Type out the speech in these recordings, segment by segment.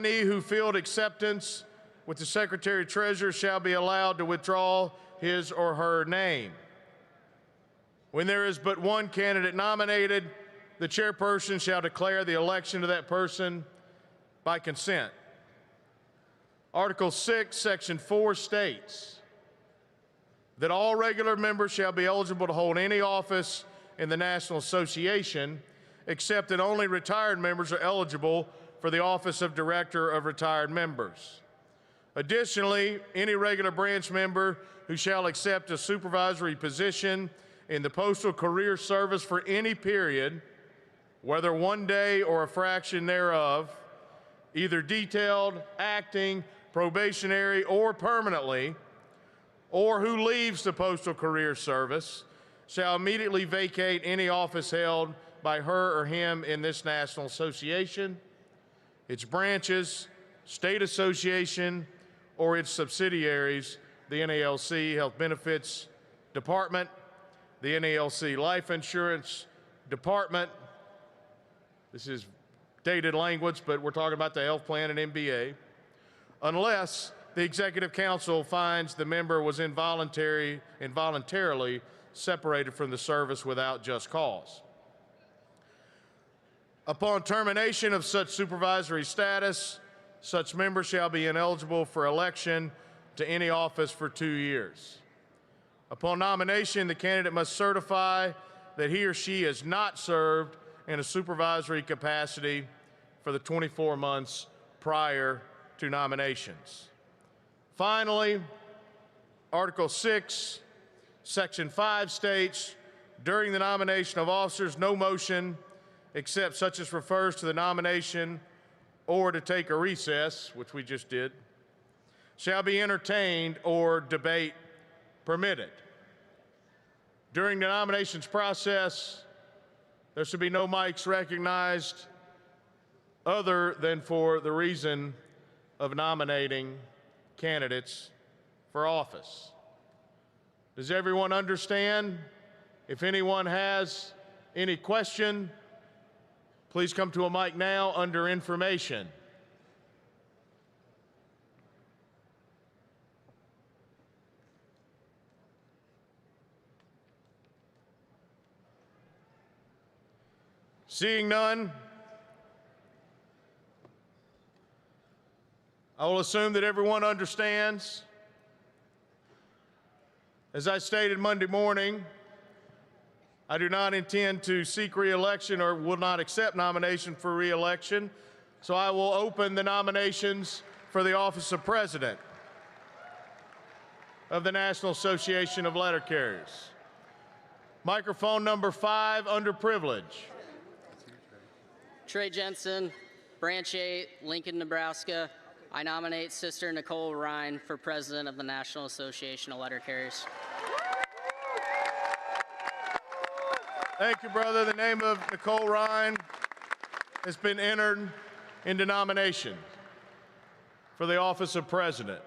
Any who field acceptance with the Secretary-Treasurer shall be allowed to withdraw his or her name. When there is but one candidate nominated, the chairperson shall declare the election of that person by consent. Article 6, Section 4 states that all regular members shall be eligible to hold any office in the National Association, except that only retired members are eligible for the office of Director of Retired Members. Additionally, any regular branch member who shall accept a supervisory position in the Postal Career Service for any period, whether one day or a fraction thereof, either detailed, acting, probationary, or permanently, or who leaves the Postal Career Service, shall immediately vacate any office held by her or him in this National Association, its branches, state association, or its subsidiaries, the NALC Health Benefits Department, the NALC Life Insurance Department. This is dated language, but we're talking about the health plan and MBA. Unless the Executive Council finds the member was involuntarily separated from the service without just cause. Upon termination of such supervisory status, such member shall be ineligible for election to any office for 2 years. Upon nomination, the candidate must certify that he or she has not served in a supervisory capacity for the 24 months prior to nominations. Finally, Article 6, Section 5 states, during the nomination of officers, no motion except such as refers to the nomination or to take a recess, which we just did, shall be entertained or debate permitted. During the nominations process, there should be no mics recognized other than for the reason of nominating candidates for office. Does everyone understand? If anyone has any question, please come to a mic now under information. Seeing none, I will assume that everyone understands. As I stated Monday morning, I do not intend to seek re-election or will not accept nomination for re-election, so I will open the nominations for the office of President of the National Association of Letter Carriers. Microphone number 5, underprivileged. Trey Jensen, Branch 8, Lincoln, Nebraska. I nominate Sister Nicole Ryan for President of the National Association of Letter Carriers. Thank you, brother. The name of Nicole Ryan has been entered into nomination for the office of President.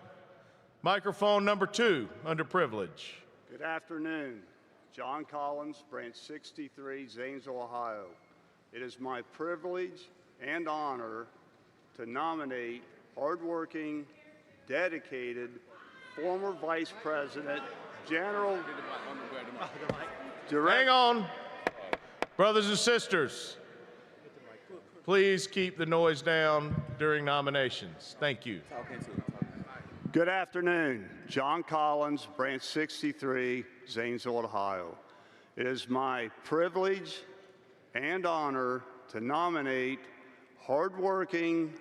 Microphone number 2, underprivileged. Good afternoon. John Collins, Branch 63, Zanesville, Ohio. It is my privilege and honor to nominate hardworking, dedicated, former Vice President, General Director. Hang on. Brothers and sisters, please keep the noise down during nominations. Thank you. Good afternoon. John Collins, Branch 63, Zanesville, Ohio. It is my privilege and honor to nominate hardworking,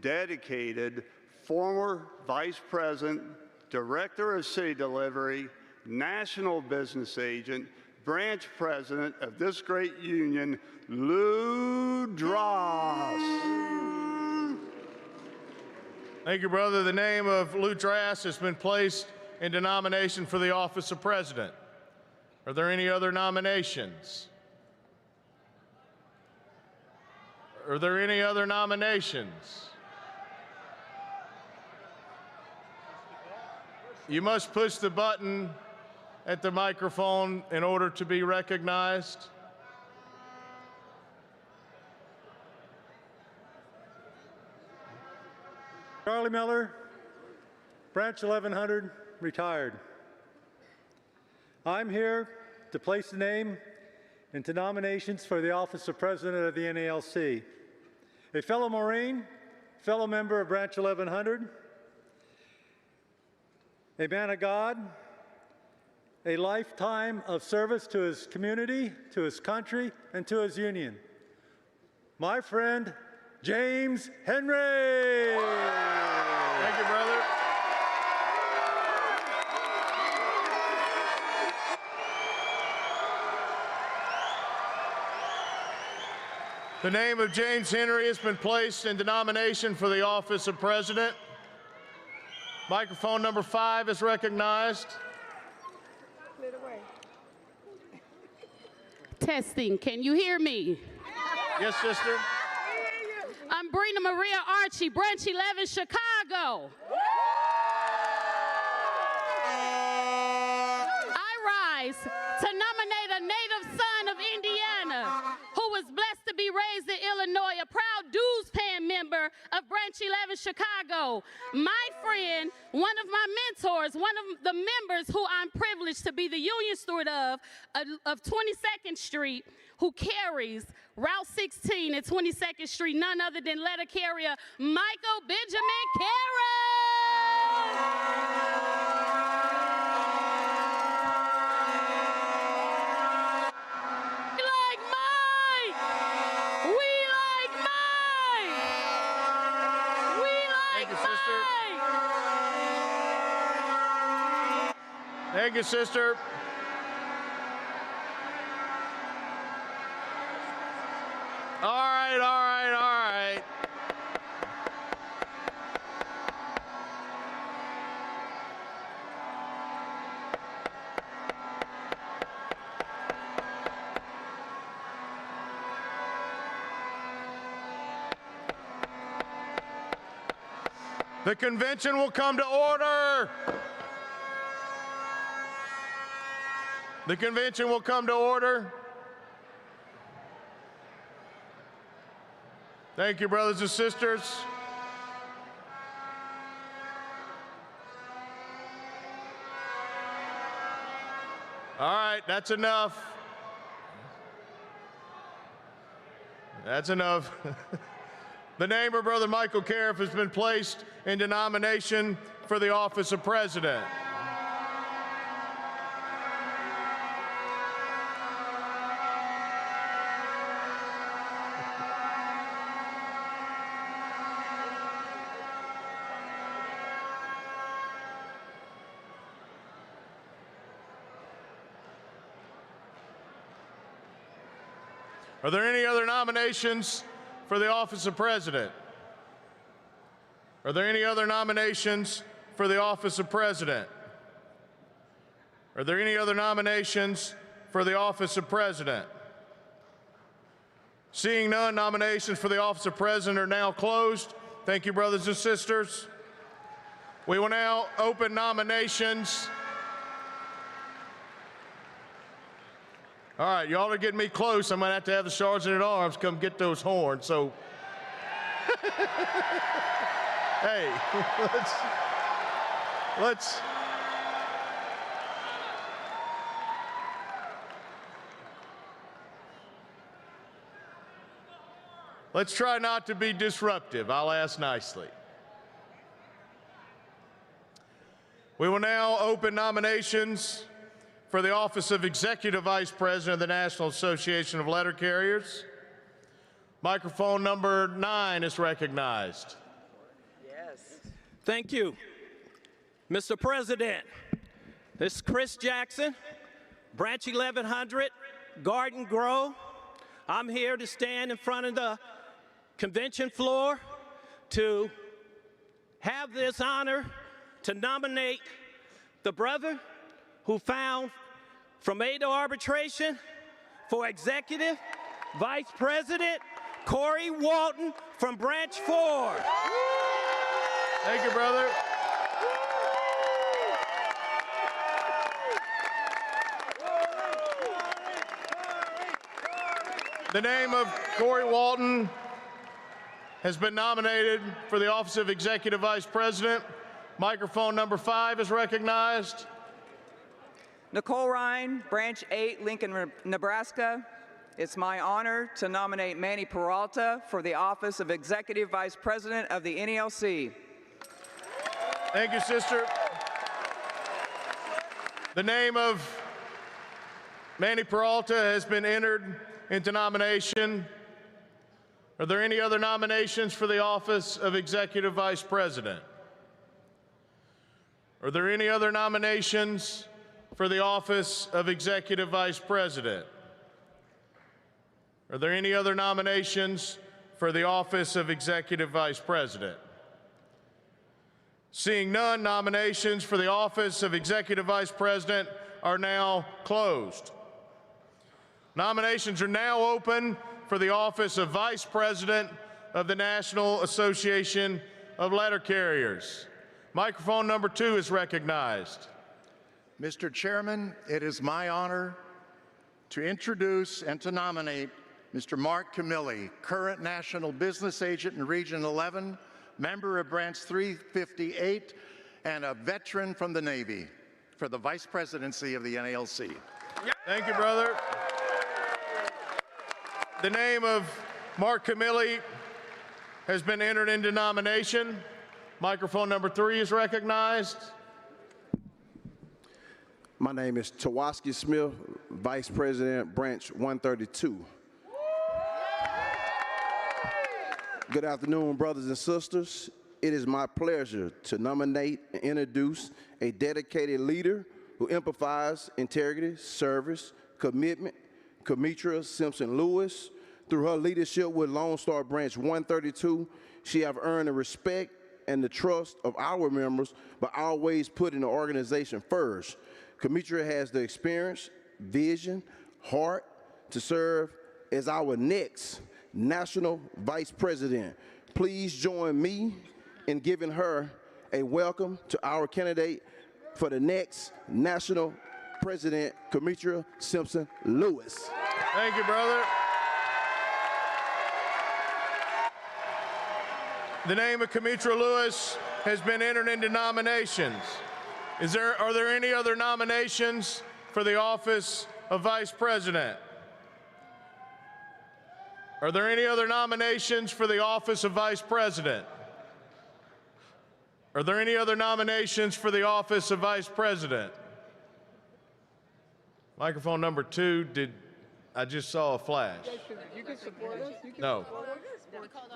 dedicated, former Vice President, Director of City Delivery, National Business Agent, Branch President of this great union, Lou Dross. Thank you, brother. The name of Lou Dross has been placed into nomination for the office of President. Are there any other nominations? Are there any other nominations? You must push the button at the microphone in order to be recognized. Charlie Miller, Branch 1100, retired. I'm here to place the name into nominations for the office of President of the NALC. A fellow Marine, fellow member of Branch 1100, a man of God, a lifetime of service to his community, to his country, and to his union. My friend, James Henry. Thank you, brother. The name of James Henry has been placed into nomination for the office of President. Microphone number 5 is recognized. Testing, can you hear me? Yes, sister. I'm Brina Maria Archie, Branch 11, Chicago. I rise to nominate a native son of Indiana who was blessed to be raised in Illinois, a proud dues-paying member of Branch 11, Chicago. My friend, one of my mentors, one of the members who I'm privileged to be the union steward of 22nd Street, who carries Route 16 at 22nd Street, none other than letter carrier Michael Benjamin Carroll. We like Mike. We like Mike. We like Thank you, sister. Mike. Thank you, sister. All right, all right, all right. The convention will come to order. The convention will come to order. Thank you, brothers and sisters. All right, that's enough. That's enough. The name of Brother Michael Cariff has been placed into nomination for the office of President. Are there any other nominations for the office of President? Are there any other nominations for the office of President? Are there any other nominations for the office of President? Seeing none, nominations for the office of President are now closed. Thank you, brothers and sisters. We will now open nominations. All right, y'all are getting me close. I'm going to have the Sergeant at Arms come get those horns. So, hey, let's try not to be disruptive. I'll ask nicely. We will now open nominations for the office of Executive Vice President of the National Association of Letter Carriers. Microphone number 9 is recognized. Yes. Thank you. Mr. President, this is Chris Jackson, Branch 1100, Garden Grove. I'm here to stand in front of the convention floor to have this honor to nominate the brother who found from Ada arbitration for Executive Vice President Corey Walton from Branch 4. Thank you, brother. The name of Corey Walton has been nominated for the office of Executive Vice President. Microphone number 5 is recognized. Nicole Ryan, Branch 8, Lincoln, Nebraska. It's my honor to nominate Manny Peralta for the office of Executive Vice President of the NELC. Thank you, sister. The name of Manny Peralta has been entered into nomination. Are there any other nominations for the office of Executive Vice President? Are there any other nominations for the office of Executive Vice President? Are there any other nominations for the office of Executive Vice President? Seeing none, nominations for the office of Executive Vice President are now closed. Nominations are now open for the office of Vice President of the National Association of Letter Carriers. Microphone number 2 is recognized. Mr. Chairman, it is my honor to introduce and to nominate Mr. Mark Camilli, current National Business Agent in Region 11, member of Branch 358, and a veteran from the Navy, for the Vice Presidency of the NALC. Thank you, brother. The name of Mark Camilli has been entered into nomination. Microphone number 3 is recognized. My name is Tawaski Smith, Vice President, Branch 132. Good afternoon, brothers and sisters. It is my pleasure to nominate and introduce a dedicated leader who exemplifies integrity, service, commitment, Kamitra Simpson Lewis. Through her leadership with Lone Star Branch 132, she have earned the respect and the trust of our members, but always putting the organization first. Kamitra has the experience, vision, heart to serve as our next National Vice President. Please join me in giving her a welcome to our candidate for the next National President, Kamitra Simpson Lewis. Thank you, brother. The name of Kamitra Lewis has been entered into nominations. Are there any other nominations for the office of Vice President? Are there any other nominations for the office of Vice President? Are there any other nominations for the office of Vice President? Microphone number 2, I just saw a flash. You can support us. No.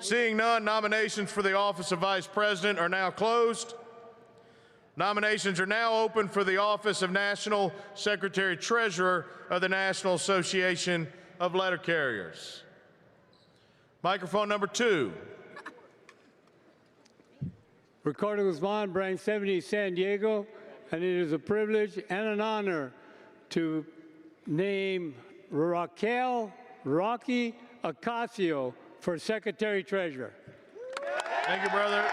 Seeing none, nominations for the office of Vice President are now closed. Nominations are now open for the office of National Secretary Treasurer of the National Association of Letter Carriers. Microphone number 2. Ricardo Guzman, Branch 70, San Diego, and it is a privilege and an honor to name Raquel Rocky Ocasio for Secretary Treasurer. Thank you, brother.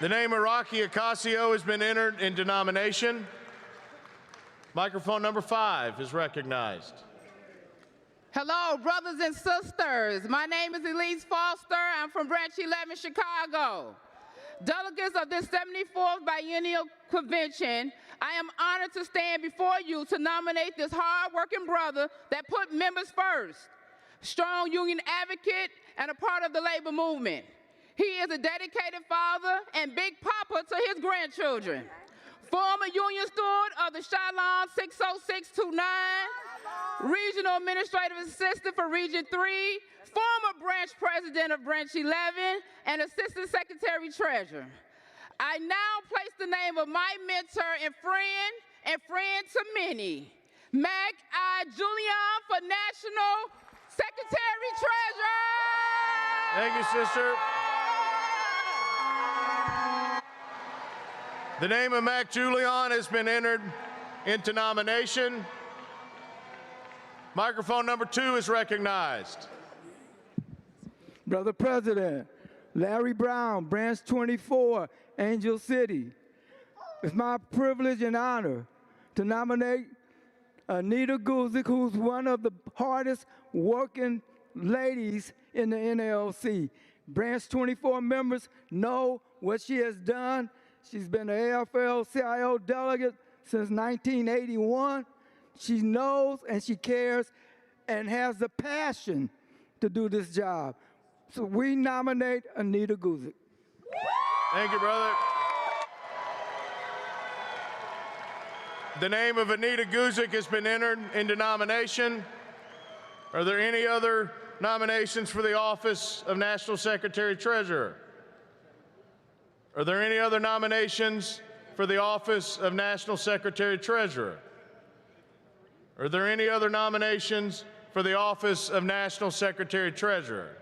The name of Rocky Ocasio has been entered into nomination. Microphone number 5 is recognized. Hello, brothers and sisters. My name is Elise Foster. I'm from Branch 11, Chicago. Delegates of this 74th Biennial Convention, I am honored to stand before you to nominate this hard-working brother that put members first, strong union advocate, and a part of the labor movement. He is a dedicated father and big papa to his grandchildren. Former union steward of the Chylon 60629, Regional Administrative Assistant for Region 3, former branch president of Branch 11, and Assistant Secretary Treasurer. I now place the name of my mentor and friend to many, Mac I. Julian for National Secretary Treasurer. Thank you, sister. The name of Mac Julian has been entered into nomination. Microphone number 2 is recognized. Brother President, Larry Brown, Branch 24, Angel City. It's my privilege and honor to nominate Anita Guzik, who's one of the hardest working ladies in the NLC. Branch 24 members know what she has done. She's been an AFL-CIO delegate since 1981. She knows and she cares and has the passion to do this job. So we nominate Anita Guzik. Thank you, brother. The name of Anita Guzik has been entered into nomination. Are there any other nominations for the office of National Secretary Treasurer? Are there any other nominations for the office of National Secretary Treasurer? Are there any other nominations for the office of National Secretary Treasurer?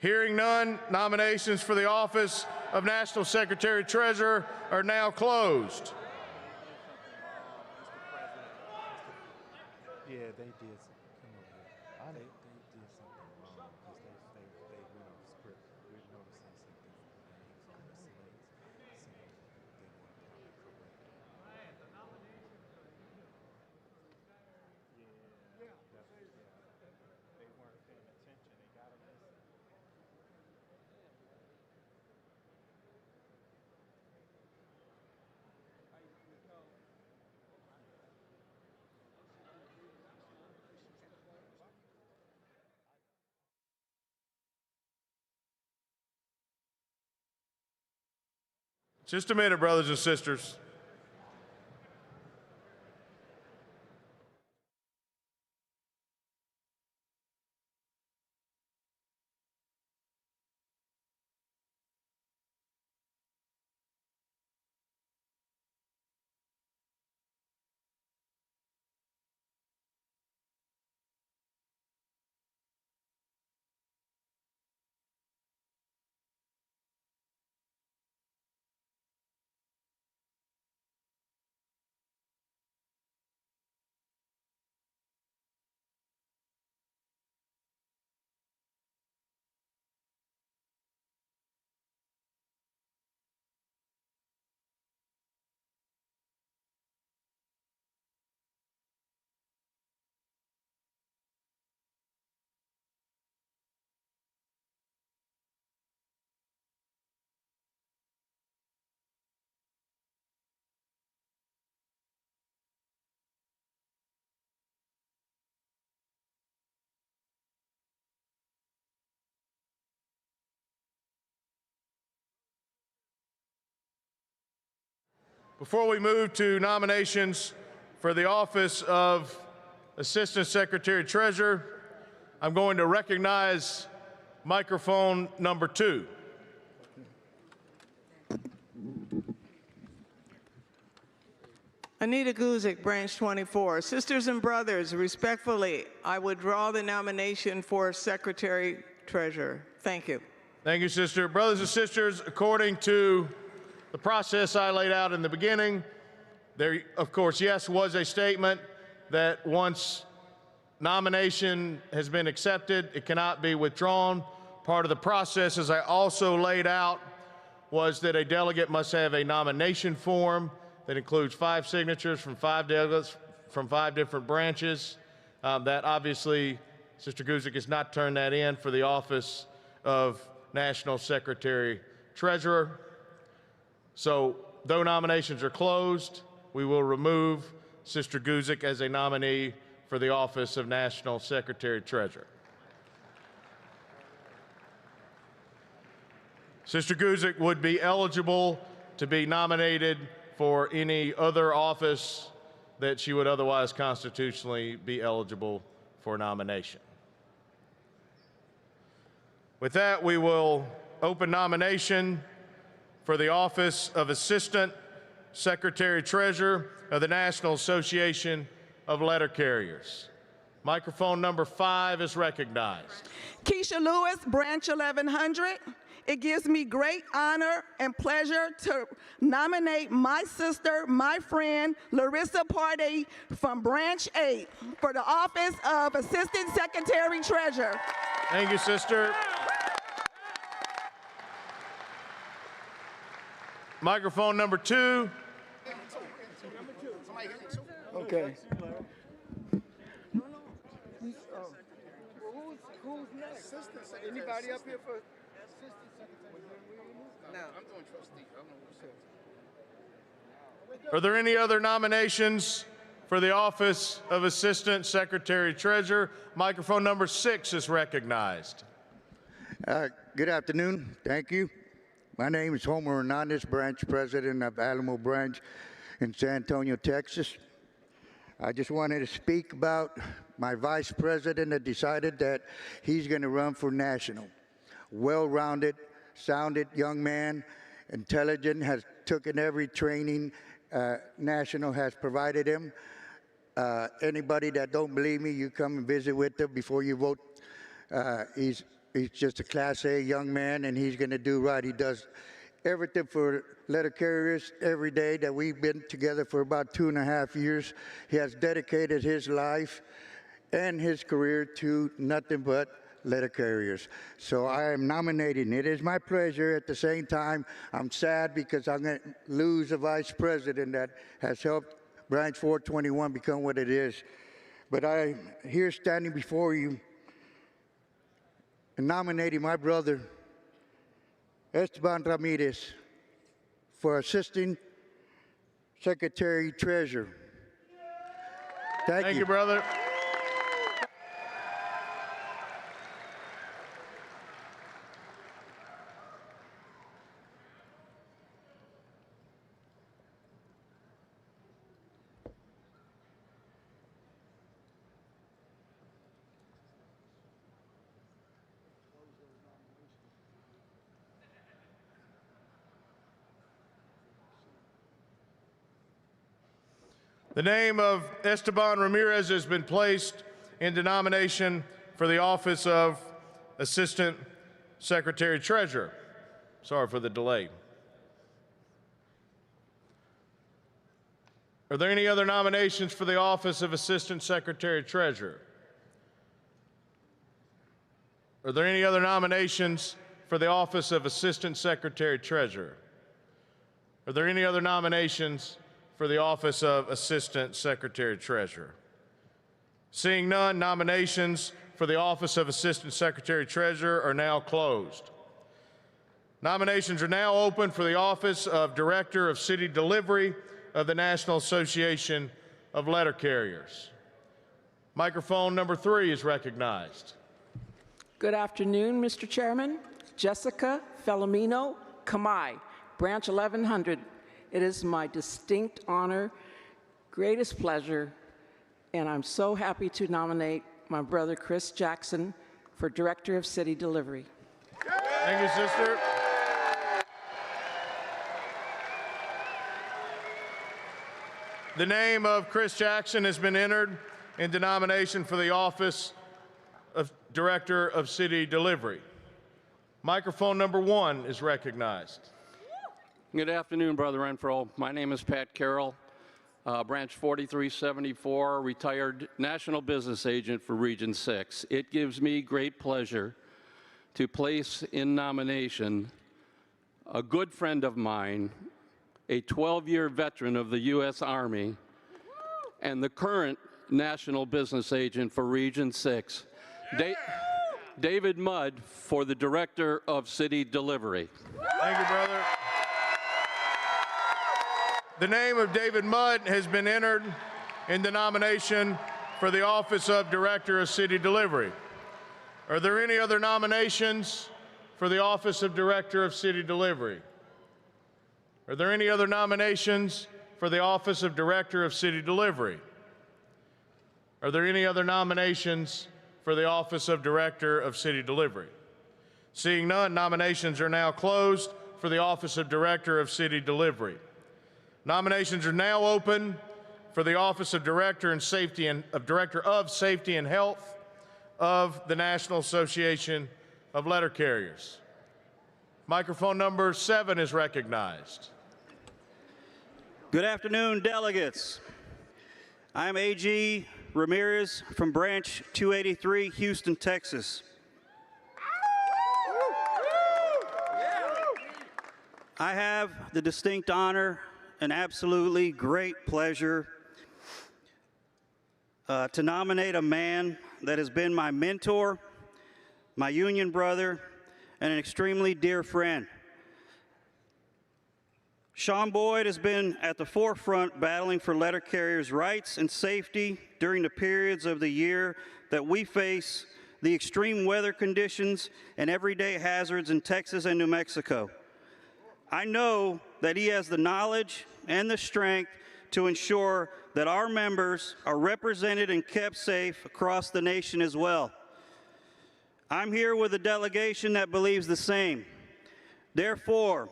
Hearing none, nominations for the office of National Secretary Treasurer are now closed. Yeah, they did. Come on, man. They did something wrong because they went off script. We're noticing some different names on the slates, so they want to probably correct. They weren't paying attention. They got to listen. Just a minute, brothers and sisters. Before we move to nominations for the office of Assistant Secretary Treasurer, I'm going to recognize microphone number 2. Anita Guzik, Branch 24. Sisters and brothers, respectfully, I withdraw the nomination for Secretary Treasurer. Thank you. Thank you, sister. Brothers and sisters, according to the process I laid out in the beginning, there, of course, yes, was a statement that once nomination has been accepted, it cannot be withdrawn. Part of the process, as I also laid out, was that a delegate must have a nomination form that includes 5 signatures from 5 delegates from 5 different branches. That obviously, Sister Guzik has not turned that in for the office of National Secretary Treasurer. So, though nominations are closed, we will remove Sister Guzik as a nominee for the office of National Secretary Treasurer. Sister Guzik would be eligible to be nominated for any other office that she would otherwise constitutionally be eligible for nomination. With that, we will open nomination for the office of Assistant Secretary Treasurer of the National Association of Letter Carriers. Microphone number 5 is recognized. Keisha Lewis, Branch 1100. It gives me great honor and pleasure to nominate my sister, my friend, Larissa Pardee from Branch 8 for the office of Assistant Secretary Treasurer. Thank you, sister. Microphone number 2. Okay. Who's next? Anybody up here for assistant secretary? No, I'm doing trustee. I don't know what's Are there any other nominations for the office of Assistant Secretary Treasurer? Microphone number 6 is recognized. Good afternoon. Thank you. My name is Homer Hernandez, branch president of Alamo Branch in San Antonio, Texas. I just wanted to speak about my vice president that decided that he's going to run for national. Well-rounded, sounded young man, intelligent, has taken every training national has provided him. Anybody that don't believe me, you come and visit with him before you vote. He's just a Class A young man, and he's going to do right. He does everything for letter carriers every day that we've been together for about 2.5 years. He has dedicated his life and his career to nothing but letter carriers. So I am nominating. It is my pleasure. At the same time, I'm sad because I'm going to lose a vice president that has helped Branch 421 become what it is. But I'm here standing before you and nominating my brother, Esteban Ramirez, for Assistant Secretary Treasurer. Thank you, brother. The name of Esteban Ramirez has been placed into nomination for the office of Assistant Secretary Treasurer. Sorry for the delay. Are there any other nominations for the office of Assistant Secretary Treasurer? Are there any other nominations for the office of Assistant Secretary Treasurer? Are there any other nominations for the office of Assistant Secretary Treasurer? Seeing none, nominations for the office of Assistant Secretary Treasurer are now closed. Nominations are now open for the office of Director of City Delivery of the National Association of Letter Carriers. Microphone number 3 is recognized. Good afternoon, Mr. Chairman. Jessica Felomino Kamai, Branch 1100. It is my distinct honor, greatest pleasure, and I'm so happy to nominate my brother Chris Jackson for Director of City Delivery. Thank you, sister. The name of Chris Jackson has been entered into nomination for the office of Director of City Delivery. Microphone number 1 is recognized. Good afternoon, Brother Renfro. My name is Pat Carroll, Branch 4374, retired National Business Agent for Region 6. It gives me great pleasure to place in nomination a good friend of mine, a 12-year veteran of the U.S. Army, and the current National Business Agent for Region 6, David Mudd, for the Director of City Delivery. Thank you, brother. The name of David Mudd has been entered into nomination for the office of Director of City Delivery. Are there any other nominations for the office of Director of City Delivery? Are there any other nominations for the office of Director of City Delivery? Are there any other nominations for the office of Director of City Delivery? Seeing none, nominations are now closed for the office of Director of City Delivery. Nominations are now open for the office of Director of Safety and Health of the National Association of Letter Carriers. Microphone number 7 is recognized. Good afternoon, delegates. I'm A.G. Ramirez from Branch 283, Houston, Texas. I have the distinct honor and absolutely great pleasure to nominate a man that has been my mentor, my union brother, and an extremely dear friend. Sean Boyd has been at the forefront battling for letter carriers' rights and safety during the periods of the year that we face the extreme weather conditions and everyday hazards in Texas and New Mexico. I know that he has the knowledge and the strength to ensure that our members are represented and kept safe across the nation as well. I'm here with a delegation that believes the same. Therefore,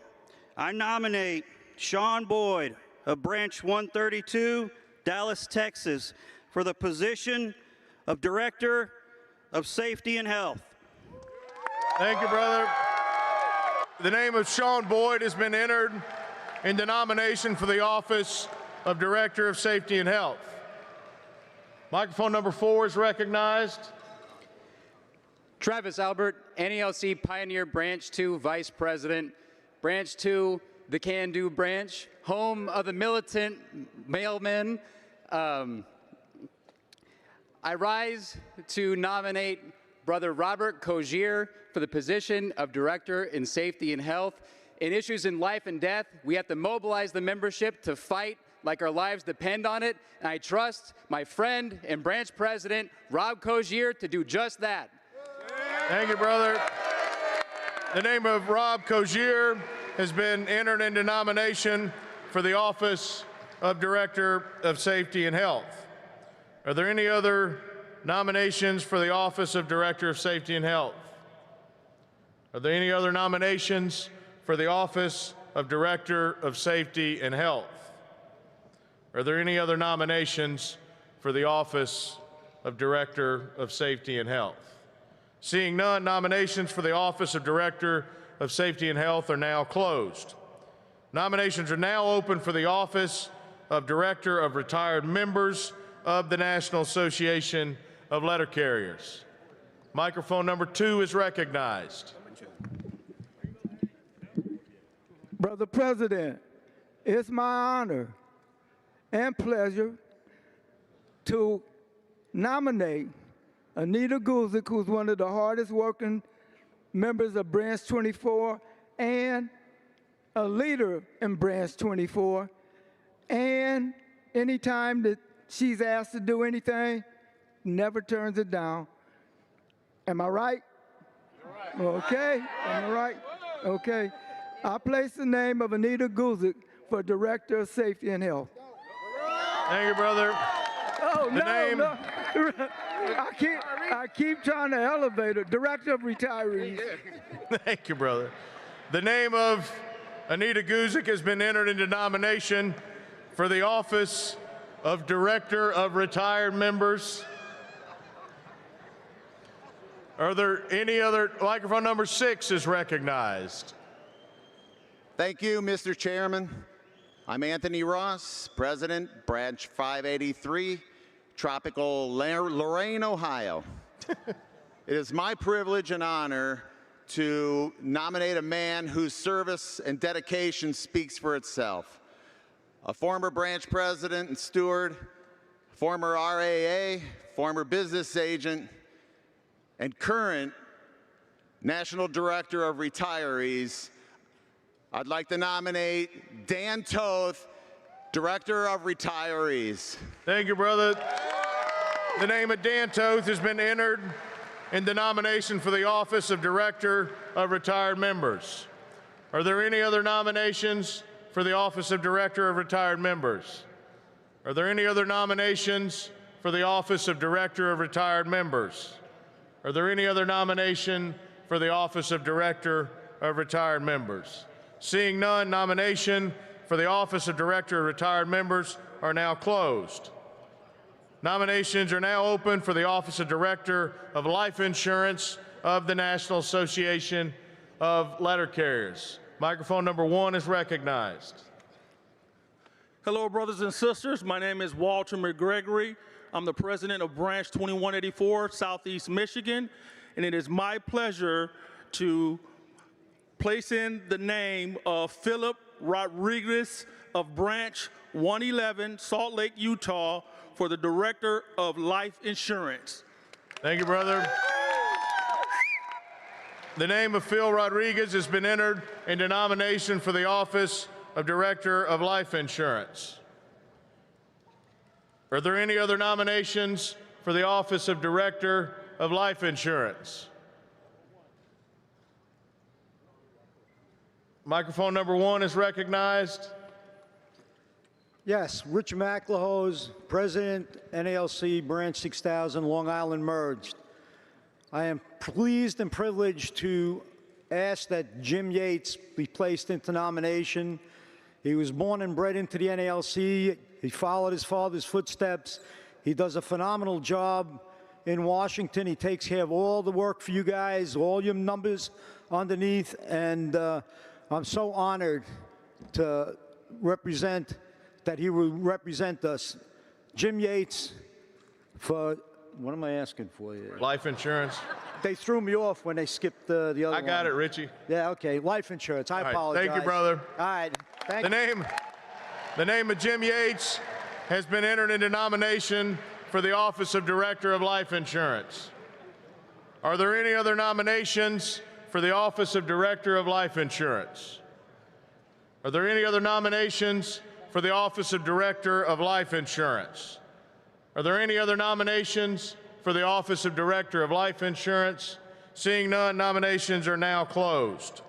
I nominate Sean Boyd of Branch 132, Dallas, Texas, for the position of Director of Safety and Health. Thank you, brother. The name of Sean Boyd has been entered into nomination for the office of Director of Safety and Health. Microphone number 4 is recognized. Travis Albert, NELC Pioneer Branch 2 Vice President, Branch 2, the Can-Do branch, home of the militant mailmen. I rise to nominate Brother Robert Cogier for the position of Director in Safety and Health. In issues in life and death, we have to mobilize the membership to fight like our lives depend on it, and I trust my friend and branch president, Rob Cogier, to do just that. Thank you, brother. The name of Rob Cogier has been entered into nomination for the office of Director of Safety and Health. Are there any other nominations for the office of Director of Safety and Health? Are there any other nominations for the office of Director of Safety and Health? Are there any other nominations for the office of Director of Safety and Health? Seeing none, nominations for the office of Director of Safety and Health are now closed. Nominations are now open for the office of Director of Retired Members of the National Association of Letter Carriers. Microphone number 2 is recognized. Brother President, it's my honor and pleasure to nominate Anita Guzik, who's one of the hardest working members of Branch 24 and a leader in Branch 24. And anytime that she's asked to do anything, never turns it down. Am I right? Okay, am I right? Okay. I place the name of Anita Guzik for Director of Safety and Health. Thank you, brother. Oh, The name- no. I keep trying to elevate her. Director of Retirees. Thank you, brother. The name of Anita Guzik has been entered into nomination for the office of Director of Retired Members. Are there any other? Microphone number 6 is recognized. Thank you, Mr. Chairman. I'm Anthony Ross, President, Branch 583, Tropical Lorain, Ohio. It is my privilege and honor to nominate a man whose service and dedication speaks for itself. A former branch president and steward, former RAA, former business agent, and current National Director of Retirees. I'd like to nominate Dan Toth, Director of Retirees. Thank you, brother. The name of Dan Toth has been entered in the nomination for the office of Director of Retired Members. Are there any other nominations for the office of Director of Retired Members? Are there any other nominations for the office of Director of Retired Members? Are there any other nomination for the office of Director of Retired Members? Seeing none, nomination for the office of Director of Retired Members are now closed. Nominations are now open for the office of Director of Life Insurance of the National Association of Letter Carriers. Microphone number 1 is recognized. Hello, brothers and sisters. My name is Walter McGregory. I'm the president of Branch 2184, Southeast Michigan, and it is my pleasure to place in the name of Philip Rodriguez of Branch 111, Salt Lake, Utah, for the Director of Life Insurance. Thank you, brother. The name of Phil Rodriguez has been entered into nomination for the office of Director of Life Insurance. Are there any other nominations for the office of Director of Life Insurance? Microphone number 1 is recognized. Yes, Rich McLehose, President, NALC Branch 6000, Long Island Merged. I am pleased and privileged to ask that Jim Yates be placed into nomination. He was born and bred into the NALC. He followed his father's footsteps. He does a phenomenal job in Washington. He takes care of all the work for you guys, all your numbers underneath, and I'm so honored to represent, that he will represent us. Jim Yates for, what am I asking for here? Life insurance. They threw me off when they skipped the other one. I got it, Richie. Yeah, okay, life insurance, I apologize. Thank you, brother. All right, thank you. The name of Jim Yates has been entered into nomination for the office of Director of Life Insurance. Are there any other nominations for the office of Director of Life Insurance? Are there any other nominations for the office of Director of Life Insurance? Are there any other nominations for the office of Director of Life Insurance? Seeing none, nominations are now closed.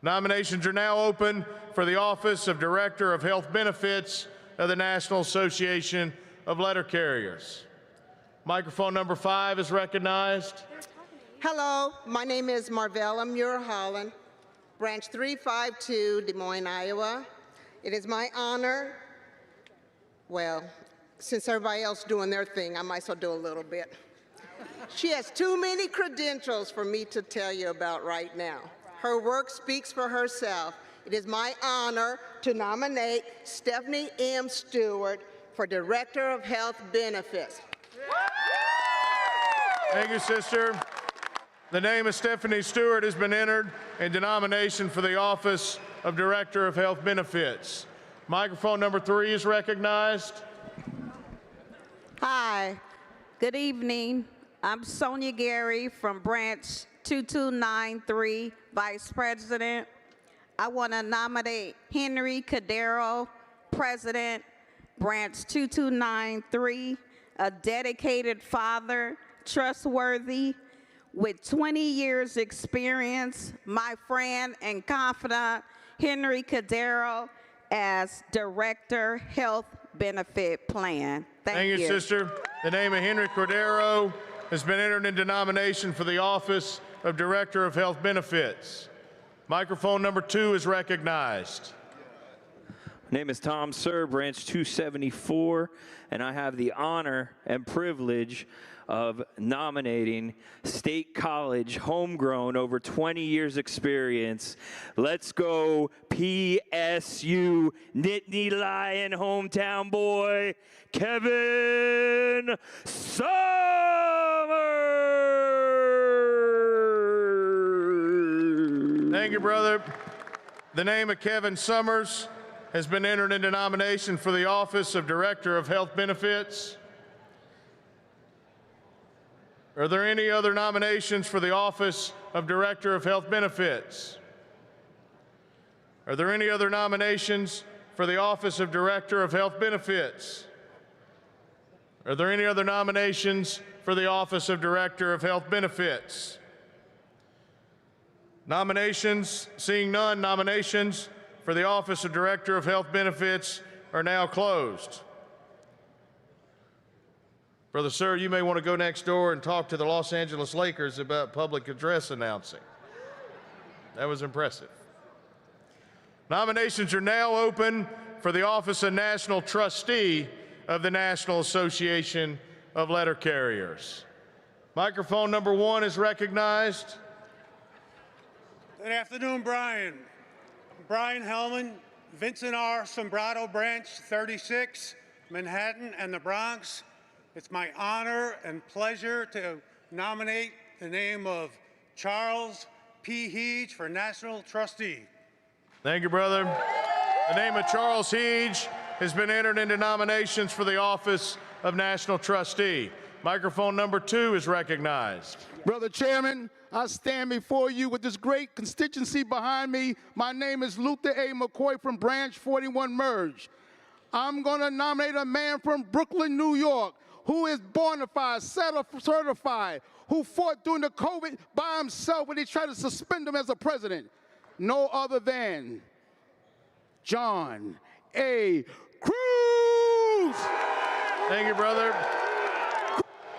Nominations are now open for the office of Director of Health Benefits of the National Association of Letter Carriers. Microphone number 5 is recognized. Hello, my name is Marvella Muir-Holland, Branch 352, Des Moines, Iowa. It is my honor, well, since everybody else doing their thing, I might as well do a little bit. She has too many credentials for me to tell you about right now. Her work speaks for herself. It is my honor to nominate Stephanie M. Stewart for Director of Health Benefits. Thank you, sister. The name of Stephanie Stewart has been entered into nomination for the office of Director of Health Benefits. Microphone number 3 is recognized. Hi, good evening. I'm Sonia Gary from Branch 2293, Vice President. I want to nominate Henry Cordero, President, Branch 2293, a dedicated father, trustworthy, with 20 years experience, my friend and confidant, Henry Cordero, as Director, Health Benefit Plan. Thank you. Thank you, sister. The name of Henry Cordero has been entered into nomination for the office of Director of Health Benefits. Microphone number 2 is recognized. My name is Tom Sir, Branch 274, and I have the honor and privilege of nominating State College, homegrown, over 20 years experience. Let's go PSU, Nittany Lion, hometown boy, Kevin Summers! Thank you, brother. The name of Kevin Summers has been entered into nomination for the office of Director of Health Benefits. Are there any other nominations for the office of Director of Health Benefits? Are there any other nominations for the office of Director of Health Benefits? Are there any other nominations for the office of Director of Health Benefits? Nominations, seeing none, nominations for the office of Director of Health Benefits are now closed. Brother Sir, you may want to go next door and talk to the Los Angeles Lakers about public address announcing. That was impressive. Nominations are now open for the office of National Trustee of the National Association of Letter Carriers. Microphone number 1 is recognized. Good afternoon, Brian. Brian Hellman, Vincent R. Sombrado, Branch 36, Manhattan and the Bronx. It's my honor and pleasure to nominate the name of Charles P. Heege for National Trustee. Thank you, brother. The name of Charles Heege has been entered into nominations for the office of National Trustee. Microphone number 2 is recognized. Brother Chairman, I stand before you with this great constituency behind me. My name is Luther A. McCoy from Branch 41 Merge. I'm going to nominate a man from Brooklyn, New York, who is bona fide, certified, who fought during the COVID by himself when they tried to suspend him as a president. No other than John A. Cruz. Thank you, brother.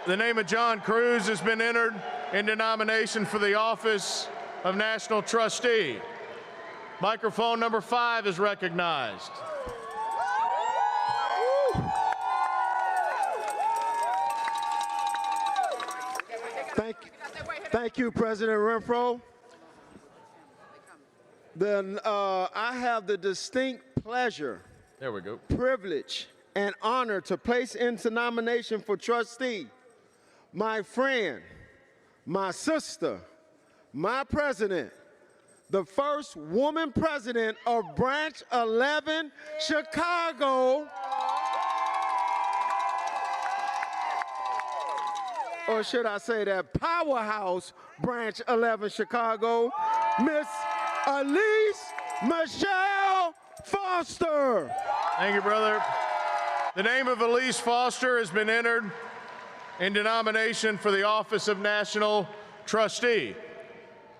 The name of John Cruz has been entered into nomination for the office of National Trustee. Microphone number 5 is recognized. Thank you, President Renfro. Then I have the distinct pleasure, there we go, privilege, and honor to place into nomination for trustee my friend, my sister, my president, the first woman president of Branch 11, Chicago, or should I say that powerhouse Branch 11 Chicago, Miss Elise Michelle Foster. Thank you, brother. The name of Elise Foster has been entered into nomination for the office of National Trustee.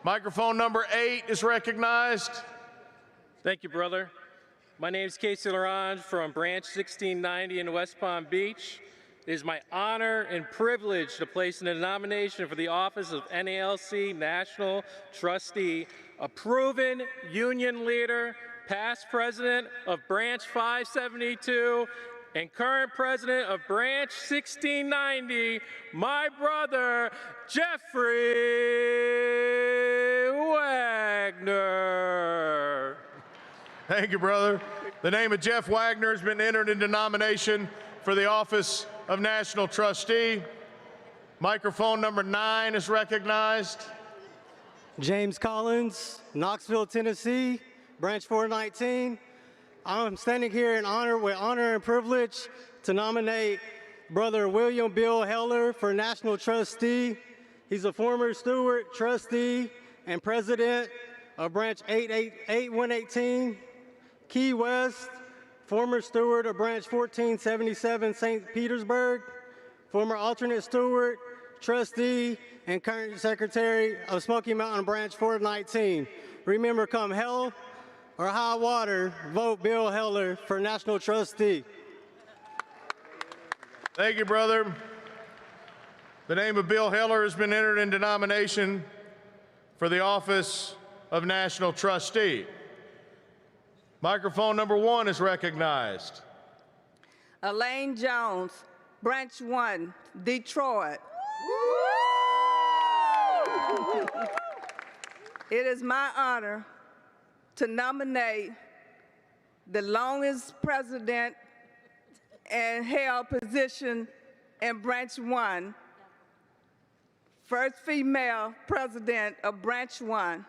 Microphone number 8 is recognized. Thank you, brother. My name is Casey Larange from Branch 1690 in West Palm Beach. It is my honor and privilege to place in a nomination for the office of NALC National Trustee, a proven union leader, past president of Branch 572, and current president of Branch 1690, my brother, Jeffrey Wagner. Thank you, brother. The name of Jeff Wagner has been entered into nomination for the office of National Trustee. Microphone number 9 is recognized. James Collins, Knoxville, Tennessee, Branch 419. I'm standing here in honor, with honor and privilege to nominate Brother William Bill Heller for National Trustee. He's a former steward, trustee, and president of Branch 8118, Key West, former steward of Branch 1477, St. Petersburg, former alternate steward, trustee, and current secretary of Smoky Mountain Branch 419. Remember, come hell or high water, vote Bill Heller for National Trustee. Thank you, brother. The name of Bill Heller has been entered into nomination for the office of National Trustee. Microphone number 1 is recognized. Elaine Jones, Branch 1, Detroit. It is my honor to nominate the longest president and held position in Branch 1, first female president of Branch 1.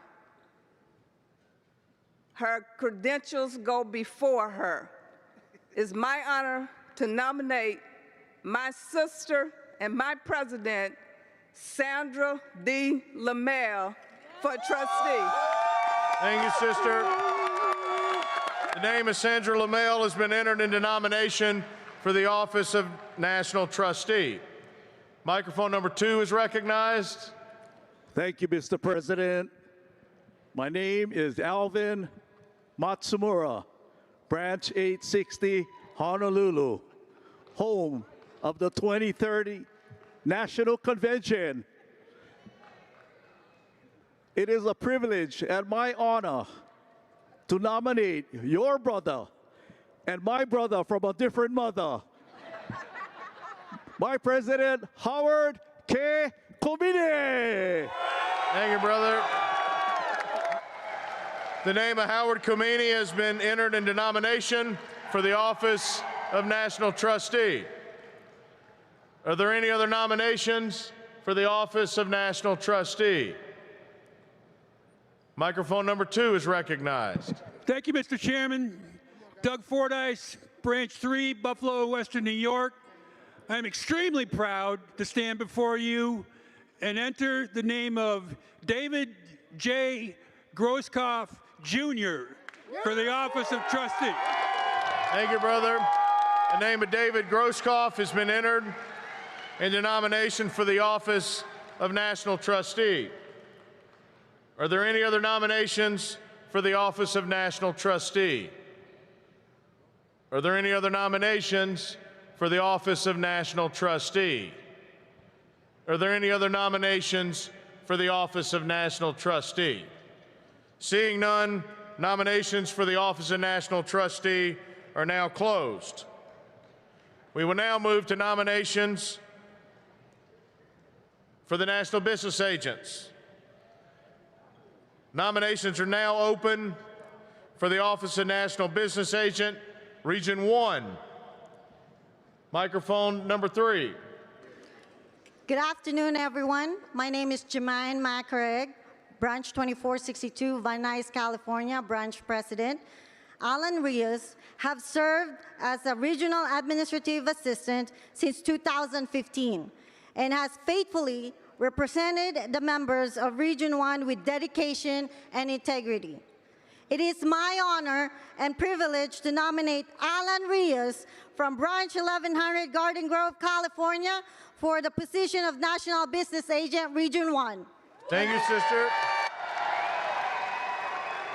Her credentials go before her. It's my honor to nominate my sister and my president, Sandra D. LaMelle, for trustee. Thank you, sister. The name of Sandra LaMelle has been entered into nomination for the office of National Trustee. Microphone number 2 is recognized. Thank you, Mr. President. My name is Alvin Matsumura, Branch 860, Honolulu, home of the 2030 National Convention. It is a privilege and my honor to nominate your brother and my brother from a different mother, my President Howard K. Komine. Thank you, brother. The name of Howard Komine has been entered into nomination for the office of National Trustee. Are there any other nominations for the office of National Trustee? Microphone number 2 is recognized. Thank you, Mr. Chairman. Doug Fordyce, Branch 3, Buffalo, Western New York. I'm extremely proud to stand before you and enter the name of David J. Grosskopf Jr. for the office of trustee. Thank you, brother. The name of David Grosskopf has been entered into nomination for the office of National Trustee. Are there any other nominations for the office of National Trustee? Are there any other nominations for the office of National Trustee? Are there any other nominations for the office of National Trustee? Seeing none, nominations for the office of National Trustee are now closed. We will now move to nominations for the National Business Agents. Nominations are now open for the office of National Business Agent, Region 1. Microphone number 3. Good afternoon, everyone. My name is Jemaine Macareg, Branch 2462, Van Nuys, California, Branch President. Alan Rios have served as a Regional Administrative Assistant since 2015 and has faithfully represented the members of Region 1 with dedication and integrity. It is my honor and privilege to nominate Alan Rios from Branch 1100, Garden Grove, California, for the position of National Business Agent, Region 1. Thank you, sister.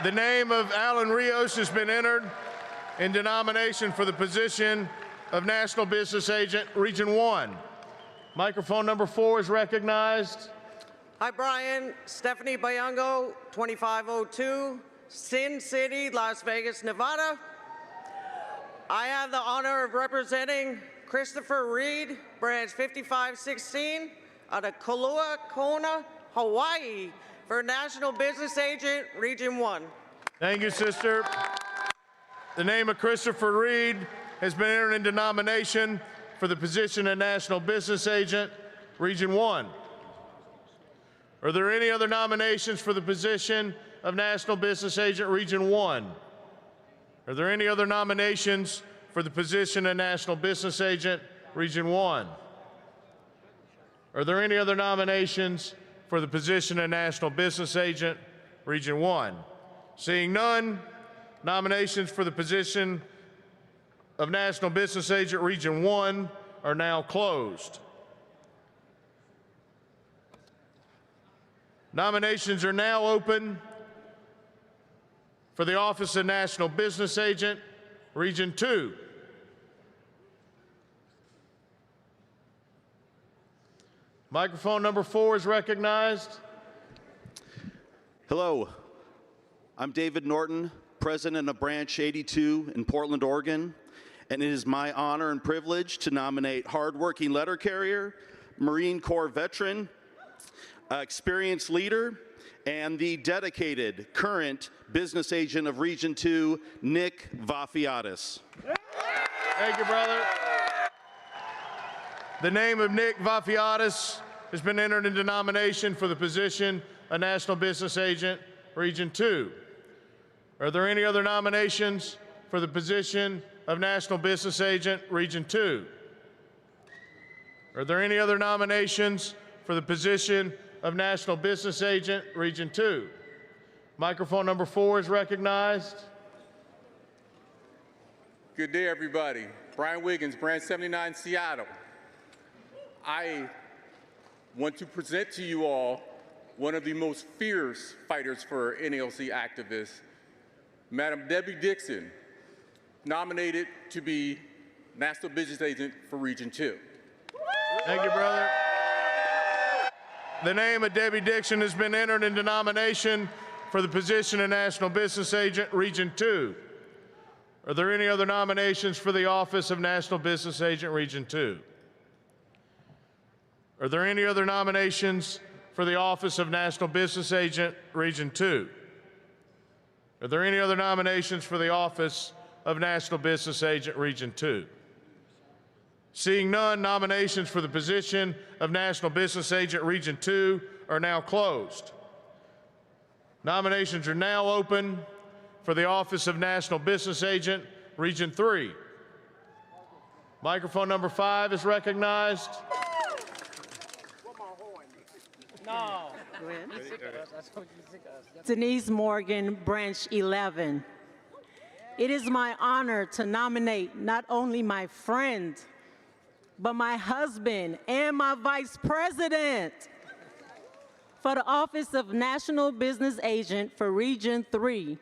The name of Alan Rios has been entered into nomination for the position of National Business Agent, Region 1. Microphone number 4 is recognized. Hi, Brian. Stephanie Bayango, 2502, Sin City, Las Vegas, Nevada. I have the honor of representing Christopher Reed, Branch 5516, out of Kailua Kona, Hawaii, for National Business Agent, Region 1. Thank you, sister. The name of Christopher Reed has been entered into nomination for the position of National Business Agent, Region 1. Are there any other nominations for the position of National Business Agent, Region 1? Are there any other nominations for the position of National Business Agent, Region 1? Are there any other nominations for the position of National Business Agent, Region 1? Seeing none, nominations for the position of National Business Agent, Region 1 are now closed. Nominations are now open for the office of National Business Agent, Region 2. Microphone number 4 is recognized. Hello, I'm David Norton, President of Branch 82 in Portland, Oregon, and it is my honor and privilege to nominate hardworking letter carrier, Marine Corps veteran, experienced leader, and the dedicated current business agent of Region 2, Nick Vafiatis. Thank you, brother. The name of Nick Vafiatis has been entered into nomination for the position of National Business Agent, Region 2. Are there any other nominations for the position of National Business Agent, Region 2? Are there any other nominations for the position of National Business Agent, Region 2? Microphone number 4 is recognized. Good day, everybody. Brian Wiggins, Branch 79, Seattle. I want to present to you all one of the most fierce fighters for NALC activists, Madam Debbie Dixon, nominated to be National Business Agent for Region 2. Thank you, brother. The name of Debbie Dixon has been entered into nomination for the position of National Business Agent, Region 2. Are there any other nominations for the office of National Business Agent, Region 2? Are there any other nominations for the office of National Business Agent, Region 2? Are there any other nominations for the office of National Business Agent, Region 2? Seeing none, nominations for the position of National Business Agent, Region 2 are now closed. Nominations are now open for the office of National Business Agent, Region 3. Microphone number 5 is recognized. No. Denise Morgan, Branch 11. It is my honor to nominate not only my friend, but my husband and my vice president for the office of National Business Agent for Region 3.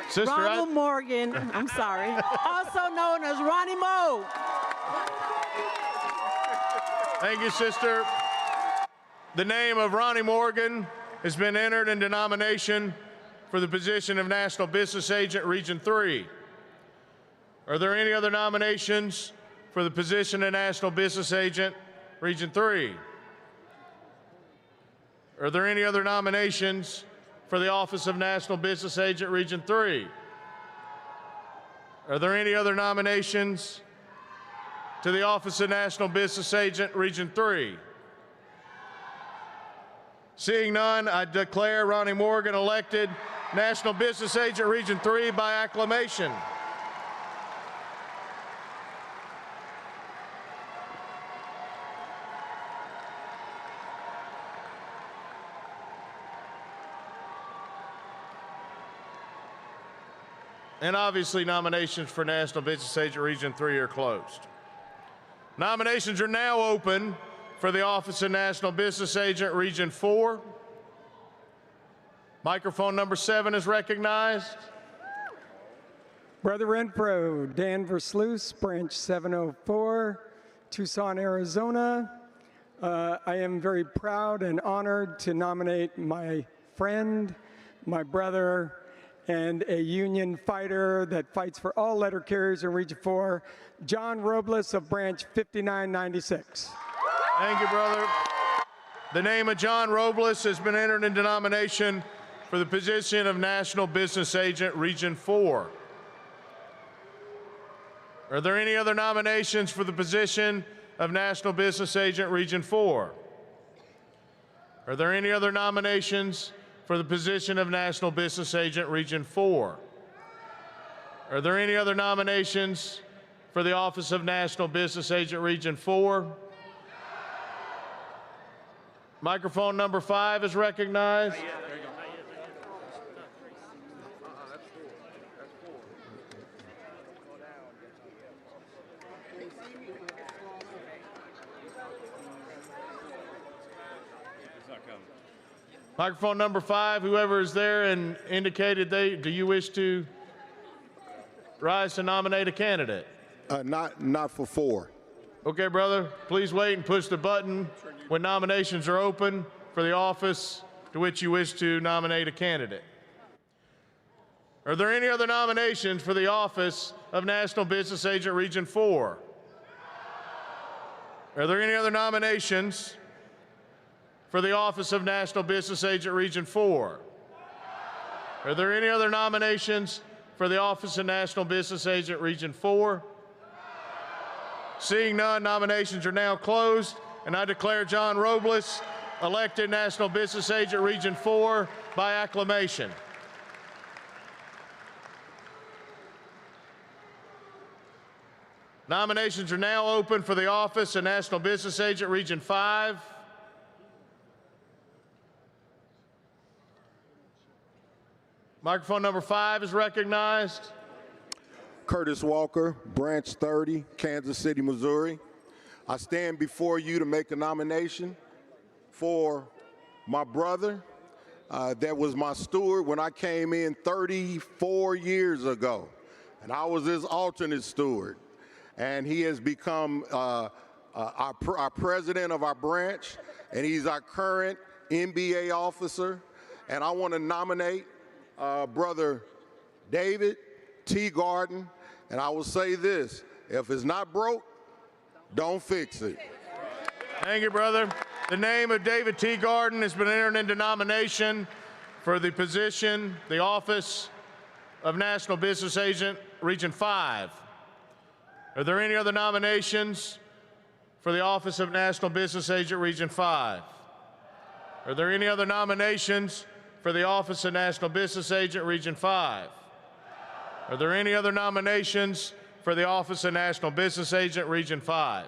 Sister, Ronald Morgan, I'm sorry, also known as Ronnie Mo. Thank you, sister. The name of Ronnie Morgan has been entered into nomination for the position of National Business Agent, Region 3. Are there any other nominations for the position of National Business Agent, Region 3? Are there any other nominations for the office of National Business Agent, Region 3? Are there any other nominations to the office of National Business Agent, Region 3? Seeing none, I declare Ronnie Morgan elected National Business Agent, Region 3 by acclamation. And obviously, nominations for National Business Agent Region 3 are closed. Nominations are now open for the office of National Business Agent Region 4. Microphone number 7 is recognized. Brother Renfro, Dan Versluis, Branch 704, Tucson, Arizona. I am very proud and honored to nominate my friend, my brother, and a union fighter that fights for all letter carriers in Region 4, John Robles of Branch 5996. Thank you, brother. The name of John Robles has been entered into nomination for the position of National Business Agent, Region 4. Are there any other nominations for the position of National Business Agent, Region 4? Are there any other nominations for the position of National Business Agent, Region 4? Are there any other nominations for the office of National Business Agent, Region 4? Microphone number 5 is recognized. Microphone number 5, whoever is there and indicated do you wish to rise to nominate a candidate? Not for 4. Okay, brother, please wait and push the button when nominations are open for the office to which you wish to nominate a candidate. Are there any other nominations for the office of National Business Agent, Region 4? Are there any other nominations for the office of National Business Agent, Region 4? Are there any other nominations for the office of National Business Agent, Region 4? Seeing none, nominations are now closed, and I declare John Robles elected National Business Agent, Region 4 by acclamation. Nominations are now open for the office of National Business Agent, Region 5. Microphone number 5 is recognized. Curtis Walker, Branch 30, Kansas City, Missouri. I stand before you to make a nomination for my brother that was my steward when I came in 34 years ago. And I was his alternate steward. And he has become our president of our branch, and he's our current NBA officer. And I want to nominate Brother David T. Garden, and I will say this: if it's not broke, don't fix it. Thank you, brother. The name of David T. Garden has been entered into nomination for the position, the office of National Business Agent, Region 5. Are there any other nominations for the office of National Business Agent, Region 5? Are there any other nominations for the office of National Business Agent, Region 5? Are there any other nominations for the office of National Business Agent, Region 5?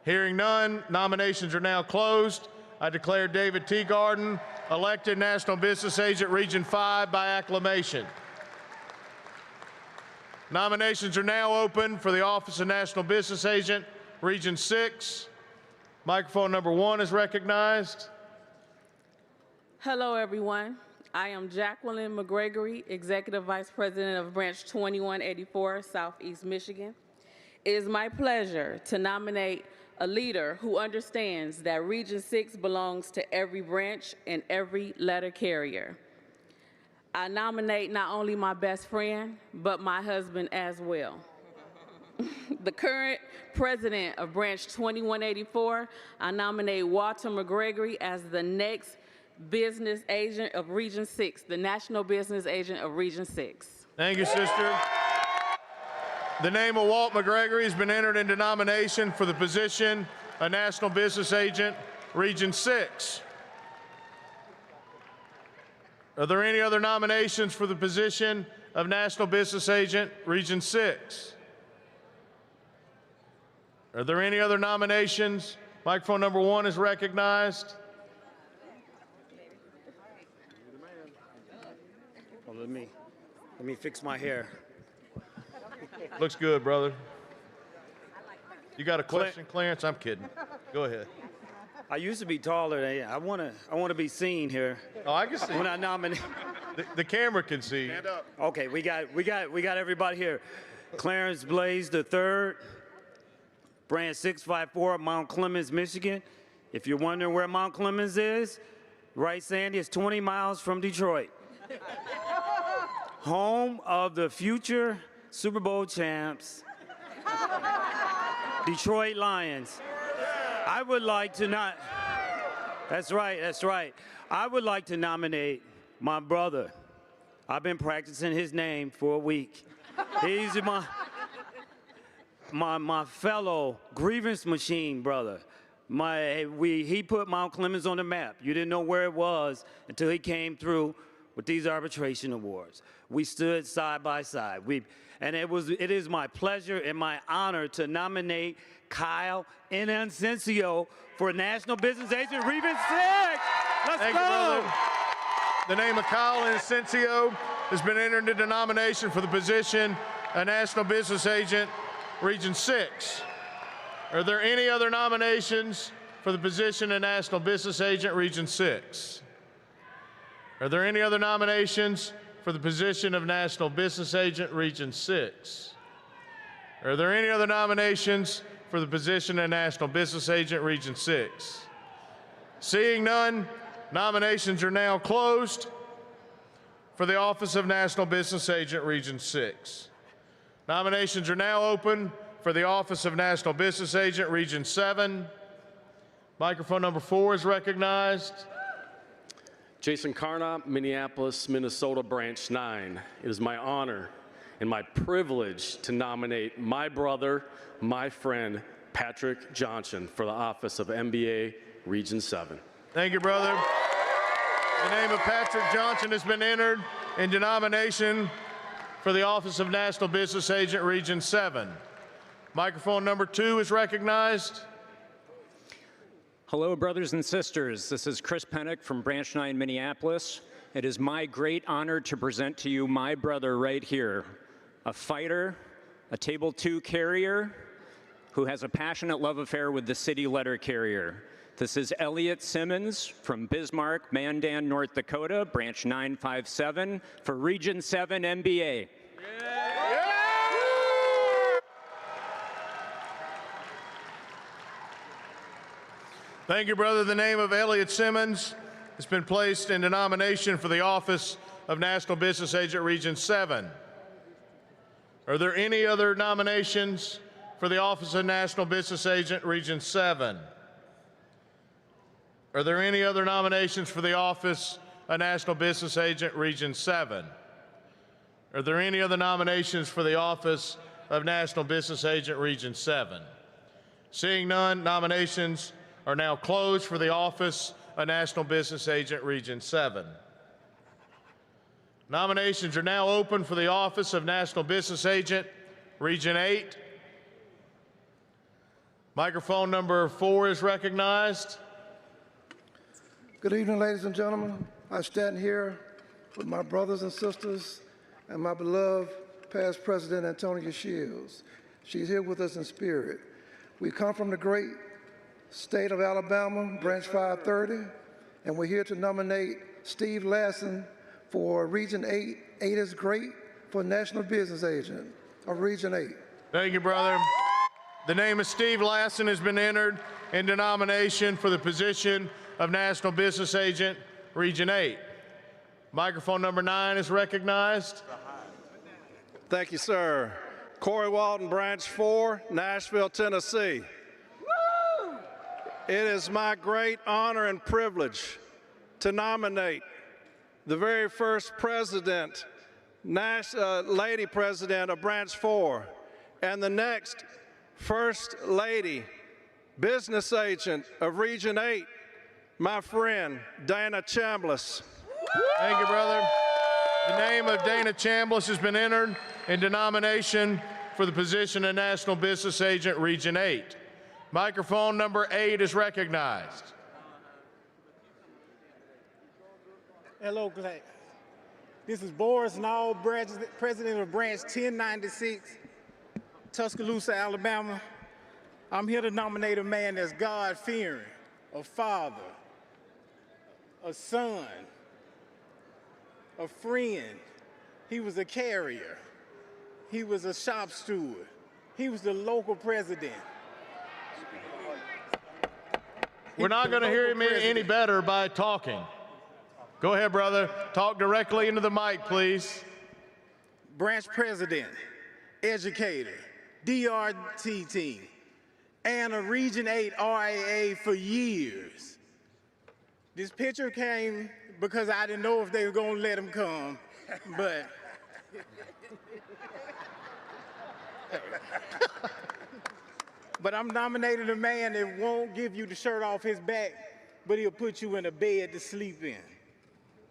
Hearing none, nominations are now closed. I declare David Teagarden elected National Business Agent, Region 5 by acclamation. Nominations are now open for the office of National Business Agent, Region 6. Microphone number 1 is recognized. Hello, everyone. I am Jacqueline McGregory, Executive Vice President of Branch 2184, Southeast Michigan. It is my pleasure to nominate a leader who understands that Region 6 belongs to every branch and every letter carrier. I nominate not only my best friend, but my husband as well. The current president of Branch 2184, I nominate Walter McGregory as the next business agent of Region 6, the National Business Agent of Region 6. Thank you, sister. The name of Walt McGregory has been entered into nomination for the position of National Business Agent, Region 6. Are there any other nominations for the position of National Business Agent, Region 6? Are there any other nominations? Microphone number 1 is recognized. Well, let me fix my hair. Looks good, brother. You got a question, Clarence? I'm kidding. Go ahead. I used to be taller than I want to be seen here. Oh, I can see. When I nominate. The camera can see. Stand up. Okay, we got everybody here. Clarence Blaze III, Branch 654, Mount Clemens, Michigan. If you're wondering where Mount Clemens is, right, Sandy, it's 20 miles from Detroit. Home of the future Super Bowl champs, Detroit Lions. I would like to that's right. I would like to nominate my brother. I've been practicing his name for a week. He's my fellow grievance machine brother. He put Mount Clemens on the map. You didn't know where it was until he came through with these arbitration awards. We stood side by side. It is my pleasure and my honor to nominate Kyle Innocencio for National Business Agent, Region 6. Let's Thank go. you, brother. The name of Kyle Innocencio has been entered into nomination for the position of National Business Agent, Region 6. Are there any other nominations for the position of National Business Agent, Region 6? Are there any other nominations for the position of National Business Agent, Region 6? Are there any other nominations for the position of National Business Agent, Region 6? Seeing none, nominations are now closed for the office of National Business Agent, Region 6. Nominations are now open for the office of National Business Agent, Region 7. Microphone number 4 is recognized. Jason Carna, Minneapolis, Minnesota, Branch 9. It is my honor and my privilege to nominate my brother, my friend, Patrick Johnson, for the office of MBA, Region 7. Thank you, brother. The name of Patrick Johnson has been entered into nomination for the office of National Business Agent, Region 7. Microphone number 2 is recognized. Hello, brothers and sisters. This is Chris Pennick from Branch 9, Minneapolis. It is my great honor to present to you my brother right here, a fighter, a Table 2 carrier, who has a passionate love affair with the city letter carrier. This is Elliot Simmons from Bismarck, Mandan, North Dakota, Branch 957 for Region 7 MBA. Thank you, brother. The name of Elliot Simmons has been placed into nomination for the office of National Business Agent, Region 7. Are there any other nominations for the office of National Business Agent, Region 7? Are there any other nominations for the office of National Business Agent, Region 7? Are there any other nominations for the office of National Business Agent, Region 7? Seeing none, nominations are now closed for the office of National Business Agent, Region 7. Nominations are now open for the office of National Business Agent, Region 8. Microphone number 4 is recognized. Good evening, ladies and gentlemen. I stand here with my brothers and sisters and my beloved past President Antonia Shields. She's here with us in spirit. We come from the great state of Alabama, Branch 530, and we're here to nominate Steve Lassen for Region 8. 8 is great for National Business Agent of Region 8. Thank you, brother. The name of Steve Lassen has been entered into nomination for the position of National Business Agent, Region 8. Microphone number 9 is recognized. Thank you, sir. Corey Walton, Branch 4, Nashville, Tennessee. It is my great honor and privilege to nominate the very first president, lady president of Branch 4, and the next first lady business agent of Region 8, my friend, Dana Chambliss. Thank you, brother. The name of Dana Chambliss has been entered into nomination for the position of National Business Agent, Region 8. Microphone number 8 is recognized. Hello, Clay. This is Boris Nall, President of Branch 1096, Tuscaloosa, Alabama. I'm here to nominate a man that's God-fearing, a father, a son, a friend. He was a carrier. He was a shop steward. He was the local president. We're not going to hear him any better by talking. Go ahead, brother. Talk directly into the mic, please. Branch president, educator, DRT team, and a Region 8 RAA for years. This picture came because I didn't know if they were going to let him come, but I'm nominating a man that won't give you the shirt off his back, but he'll put you in a bed to sleep in.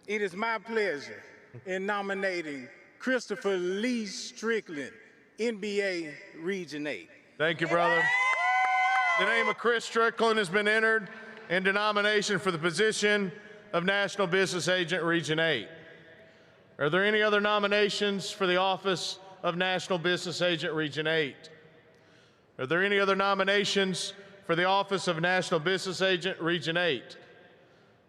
It is my pleasure in nominating Christopher Lee Strickland, NBA Region 8. Thank you, brother. The name of Chris Strickland has been entered into nomination for the position of National Business Agent, Region 8. Are there any other nominations for the office of National Business Agent, Region 8? Are there any other nominations for the office of National Business Agent, Region 8?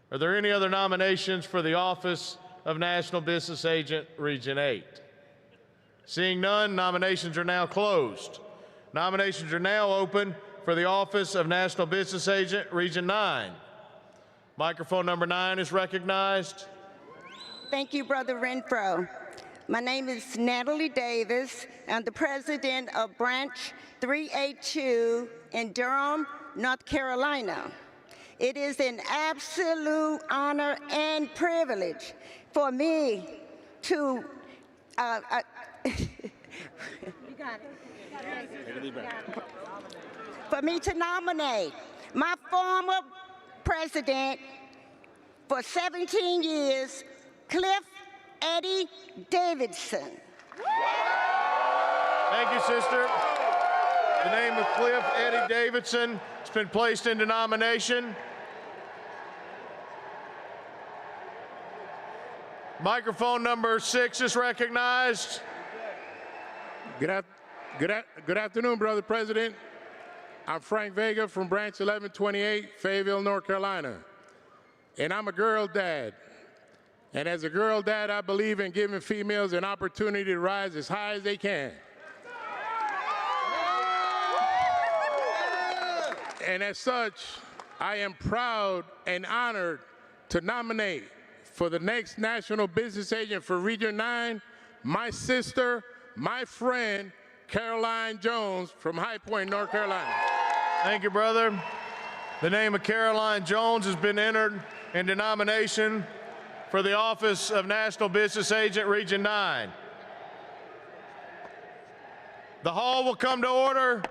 Are there any other nominations for the office of National Business Agent, Region 8? Seeing none, nominations are now closed. Nominations are now open for the office of National Business Agent, Region 9. Microphone number 9 is recognized. Thank you, Brother Renfro. My name is Natalie Davis. I'm the president of Branch 382 in Durham, North Carolina. It is an absolute honor and privilege for me to nominate my former president for 17 years, Cliff Eddie Davidson. Thank you, sister. The name of Cliff Eddie Davidson has been placed into nomination. Microphone number 6 is recognized. Good afternoon, Brother President. I'm Frank Vega from Branch 1128, Fayetteville, North Carolina. And I'm a girl dad. And as a girl dad, I believe in giving females an opportunity to rise as high as they can. And as such, I am proud and honored to nominate for the next National Business Agent for Region 9, my sister, my friend, Caroline Jones from High Point, North Carolina. Thank you, brother. The name of Caroline Jones has been entered into nomination for the office of National Business Agent, Region 9. The hall will come to order.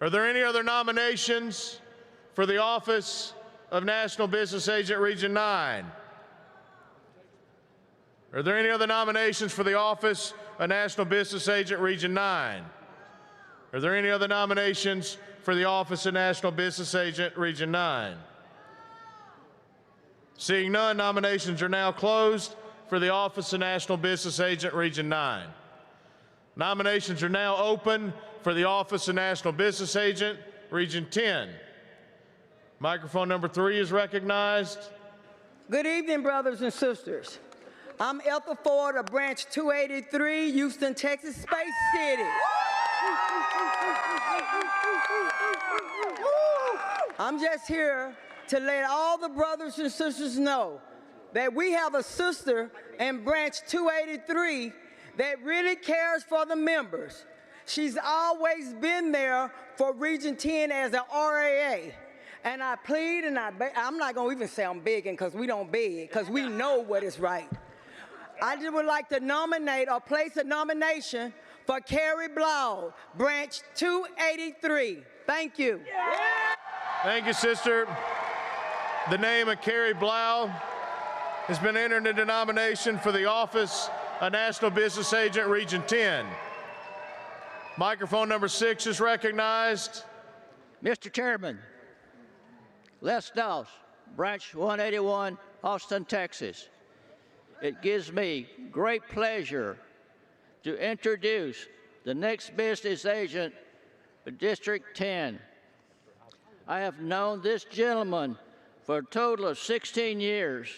Are there any other nominations for the office of National Business Agent, Region 9? Are there any other nominations for the office of National Business Agent, Region 9? Are there any other nominations for the office of National Business Agent, Region 9? Seeing none, nominations are now closed for the office of National Business Agent, Region 9. Nominations are now open for the office of National Business Agent, Region 10. Microphone number 3 is recognized. Good evening, brothers and sisters. I'm Ethel Ford of Branch 283, Houston, Texas, Space City. I'm just here to let all the brothers and sisters know that we have a sister in Branch 283 that really cares for the members. She's always been there for Region 10 as an RAA. And I plead and I'm not going to even say I'm begging because we don't beg, because we know what is right. I just would like to nominate or place a nomination for Carrie Blau, Branch 283. Thank you. Thank you, sister. The name of Carrie Blau has been entered into nomination for the office of National Business Agent, Region 10. Microphone number 6 is recognized. Mr. Chairman, Les Doss, Branch 181, Austin, Texas. It gives me great pleasure to introduce the next business agent for District 10. I have known this gentleman for a total of 16 years.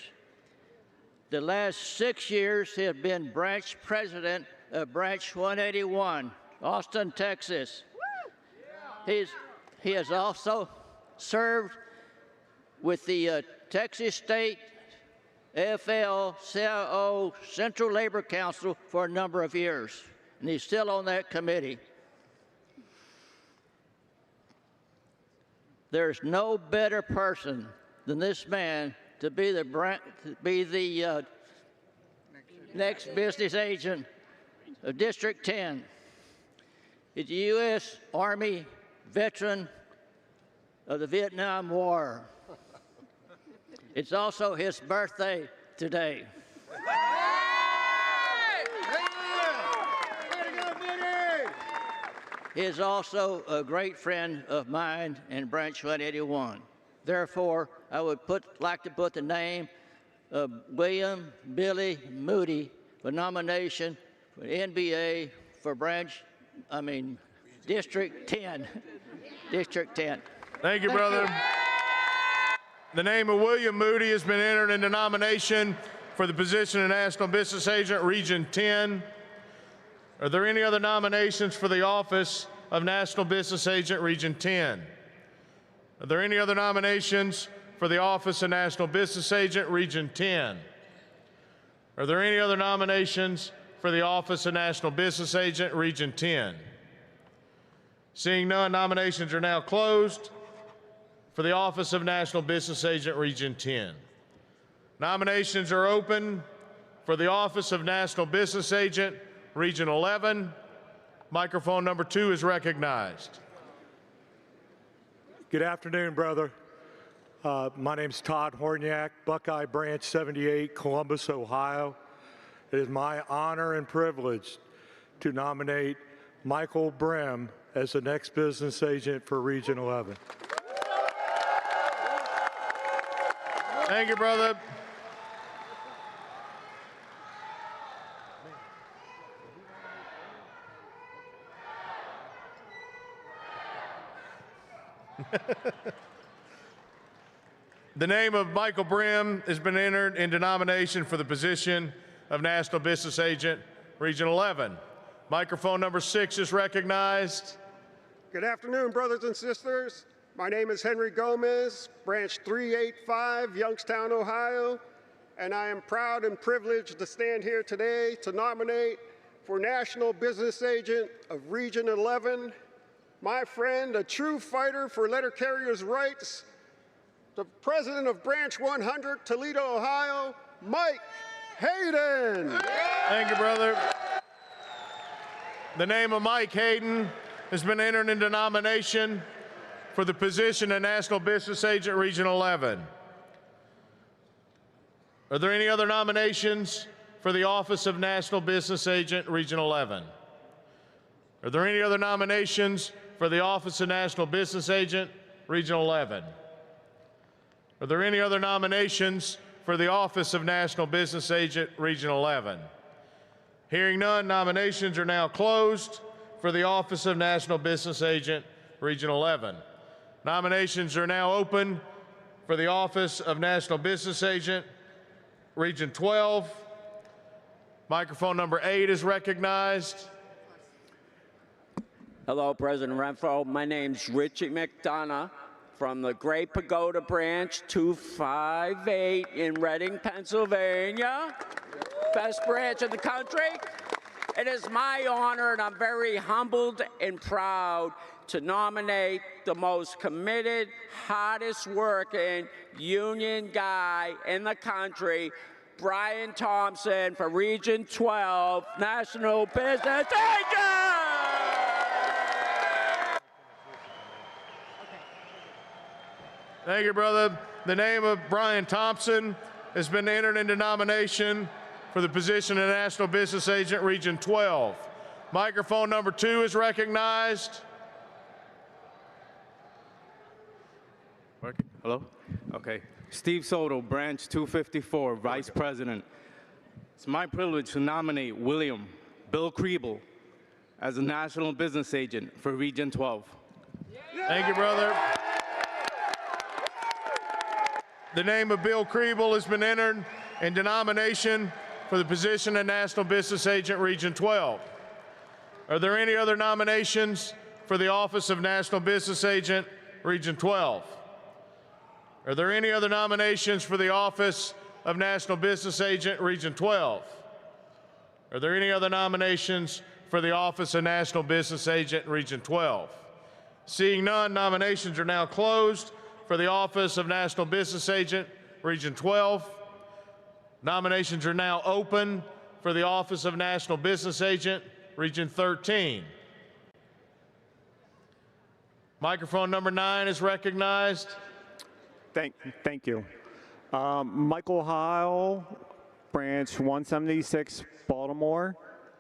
The last 6 years, he has been branch president of Branch 181, Austin, Texas. He has also served with the Texas State AFL-CIO Central Labor Council for a number of years, and he's still on that committee. There's no better person than this man to be the next business agent of District 10. He's a U.S. Army veteran of the Vietnam War. It's also his birthday today. He is also a great friend of mine in Branch 181. Therefore, I would like to put the name of William Billy Moody for nomination for NBA for District 10. District 10. Thank you, brother. The name of William Moody has been entered into nomination for the position of National Business Agent, Region 10. Are there any other nominations for the office of National Business Agent, Region 10? Are there any other nominations for the office of National Business Agent, Region 10? Are there any other nominations for the office of National Business Agent, Region 10? Seeing none, nominations are now closed for the office of National Business Agent, Region 10. Nominations are open for the office of National Business Agent, Region 11. Microphone number 2 is recognized. Good afternoon, brother. My name's Todd Horniak, Buckeye Branch 78, Columbus, Ohio. It is my honor and privilege to nominate Michael Brim as the next business agent for Region 11. Thank you, brother. The name of Michael Brim has been entered into nomination for the position of National Business Agent, Region 11. Microphone number 6 is recognized. Good afternoon, brothers and sisters. My name is Henry Gomez, Branch 385, Youngstown, Ohio, and I am proud and privileged to stand here today to nominate for National Business Agent of Region 11, my friend, a true fighter for letter carriers' rights, the president of Branch 100, Toledo, Ohio, Mike Hayden. Thank you, brother. The name of Mike Hayden has been entered into nomination for the position of National Business Agent, Region 11. Are there any other nominations for the office of National Business Agent, Region 11? Are there any other nominations for the office of National Business Agent, Region 11? Are there any other nominations for the office of National Business Agent, Region 11? Hearing none, nominations are now closed for the office of National Business Agent, Region 11. Nominations are now open for the office of National Business Agent, Region 12. Microphone number 8 is recognized. Hello, President Renfro. My name's Richie McDonough from the Great Pagoda Branch 258 in Reading, Pennsylvania. Best branch in the country. It is my honor, and I'm very humbled and proud to nominate the most committed, hardest working union guy in the country, Brian Thompson, for Region 12, National Business Agent! Thank you, brother. The name of Brian Thompson has been entered into nomination for the position of National Business Agent, Region 12. Microphone number 2 is recognized. Hello? Okay. Steve Soto, Branch 254, Vice President. It's my privilege to nominate William Bill Kriebel as a National Business Agent for Region 12. Thank you, brother. The name of Bill Kriebel has been entered into nomination for the position of National Business Agent, Region 12. Are there any other nominations for the office of National Business Agent, Region 12? Are there any other nominations for the office of National Business Agent, Region 12? Are there any other nominations for the office of National Business Agent, Region 12? Seeing none, nominations are now closed for the office of National Business Agent, Region 12. Nominations are now open for the office of National Business Agent, Region 13. Microphone number 9 is recognized. Thank you. Michael Heil, Branch 176, Baltimore,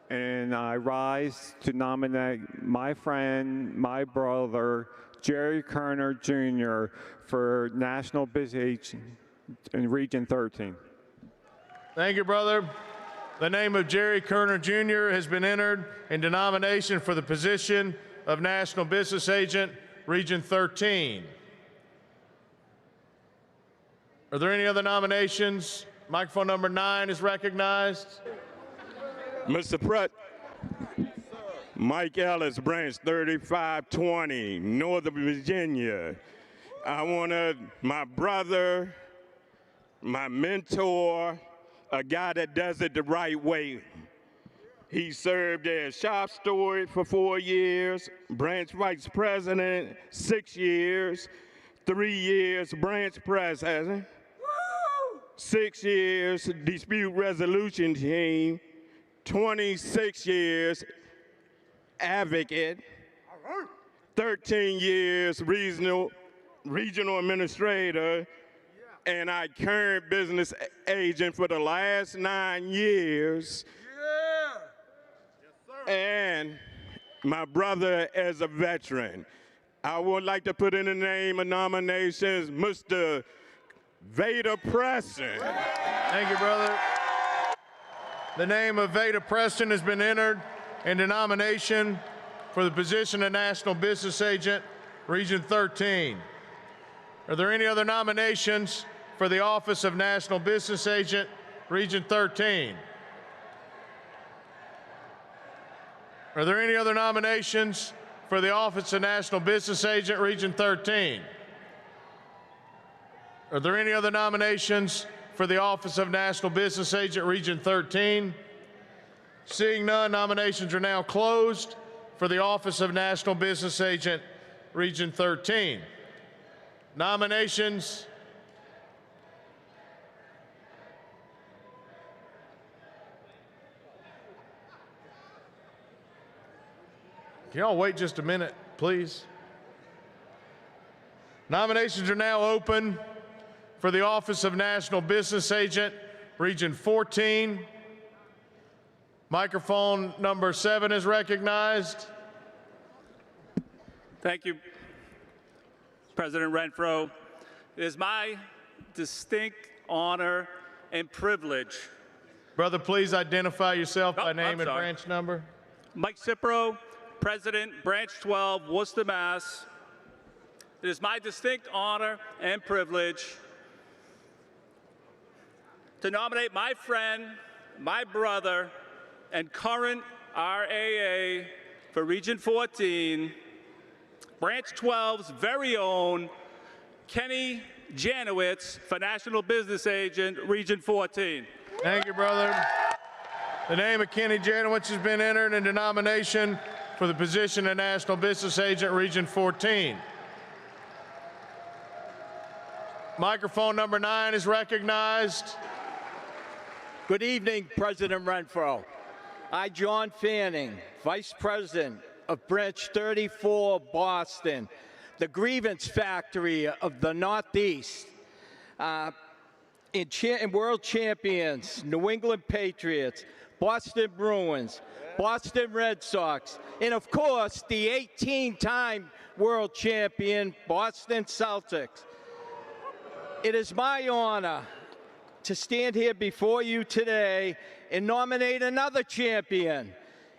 and I rise to nominate my friend, my brother, Jerry Kerner Jr. for National Business Agent in Region 13. Thank you, brother. The name of Jerry Kerner Jr. has been entered into nomination for the position of National Business Agent, Region 13. Are there any other nominations? Microphone number 9 is recognized. Mr. President, Mike Ellis, Branch 3520, Northern Virginia. I wanted my brother, my mentor, a guy that does it the right way. He served as shop steward for 4 years, branch vice president 6 years, 3 years branch president, 6 years dispute resolution team, 26 years advocate, 13 years regional administrator, and I current business agent for the last 9 years. And my brother as a veteran. I would like to put in the name of nominations, Mr. Veda Preston. Thank you, brother. The name of Veda Preston has been entered into nomination for the position of National Business Agent, Region 13. Are there any other nominations for the office of National Business Agent, Region 13? Are there any other nominations for the office of National Business Agent, Region 13? Are there any other nominations for the office of National Business Agent, Region 13? Seeing none, nominations are now closed for the office of National Business Agent, Region 13. Nominations Can y'all wait just a minute, please? Nominations are now open for the office of National Business Agent, Region 14. Microphone number 7 is recognized. Thank you, President Renfro. It is my distinct honor and privilege. Brother, please identify yourself by name and branch number. Mike Cipro, President, Branch 12, Worcester, Mass. It is my distinct honor and privilege to nominate my friend, my brother, and current RAA for Region 14, Branch 12's very own Kenny Janowitz for National Business Agent, Region 14. Thank you, brother. The name of Kenny Janowitz has been entered into nomination for the position of National Business Agent, Region 14. Microphone number 9 is recognized. Good evening, President Renfro. I, John Fanning, Vice President of Branch 34, Boston, the grievance factory of the Northeast, in world champions, New England Patriots, Boston Bruins, Boston Red Sox, and of course, the 18-time world champion, Boston Celtics. It is my honor to stand here before you today and nominate another champion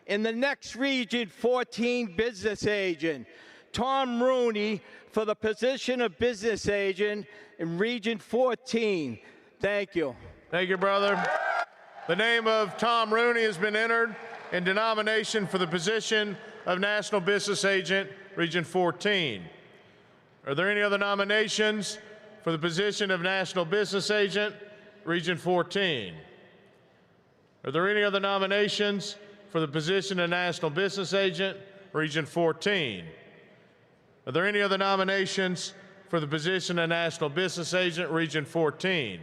in the next Region 14 business agent, Tom Rooney, for the position of business agent in Region 14. Thank you. Thank you, brother. The name of Tom Rooney has been entered into nomination for the position of National Business Agent, Region 14. Are there any other nominations for the position of National Business Agent, Region 14? Are there any other nominations for the position of National Business Agent, Region 14? Are there any other nominations for the position of National Business Agent, Region 14?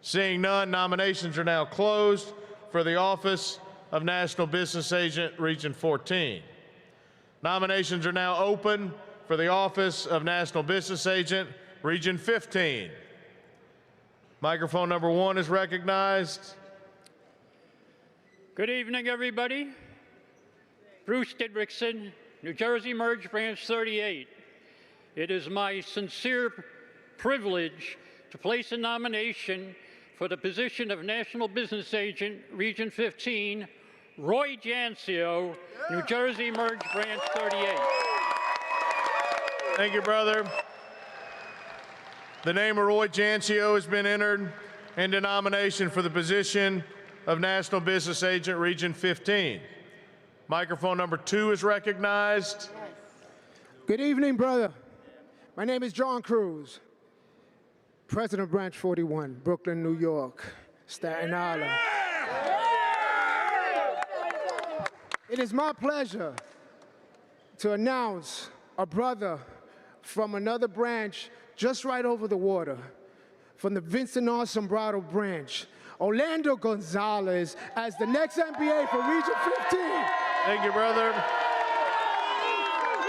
Seeing none, nominations are now closed for the office of National Business Agent, Region 14. Nominations are now open for the office of National Business Agent, Region 15. Microphone number 1 is recognized. Good evening, everybody. Bruce Didrikson, New Jersey Merge Branch 38. It is my sincere privilege to place a nomination for the position of National Business Agent, Region 15, Roy Jancio, New Jersey Merge Branch 38. Thank you, brother. The name of Roy Jancio has been entered into nomination for the position of National Business Agent, Region 15. Microphone number 2 is recognized. Good evening, brother. My name is John Cruz, President of Branch 41, Brooklyn, New York, Staten Island. It is my pleasure to announce a brother from another branch just right over the water, from the Vincent R. Sombrado branch, Orlando Gonzalez, as the next MBA for Region 15. Thank you, brother.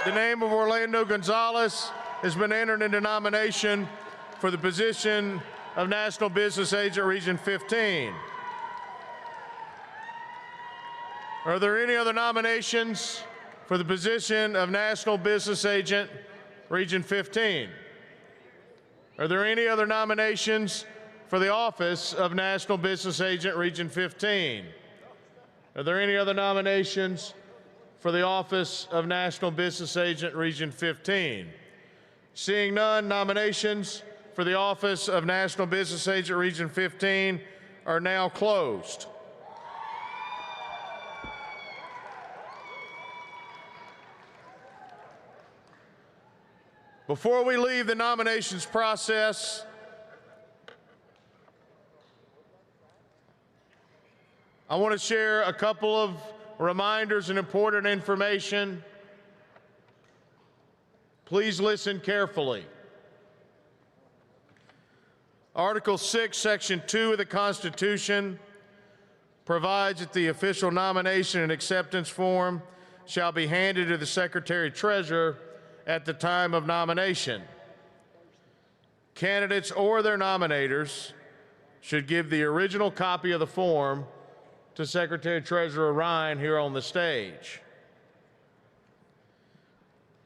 The name of Orlando Gonzalez has been entered into nomination for the position of National Business Agent, Region 15. Are there any other nominations for the position of National Business Agent, Region 15? Are there any other nominations for the office of National Business Agent, Region 15? Are there any other nominations for the office of National Business Agent, Region 15? Seeing none, nominations for the office of National Business Agent, Region 15 are now closed. Before we leave the nominations process, I want to share a couple of reminders and important information. Please listen carefully. Article 6, Section 2 of the Constitution provides that the official nomination and acceptance form shall be handed to the Secretary-Treasurer at the time of nomination. Candidates or their nominators should give the original copy of the form to Secretary Treasurer Ryan here on the stage.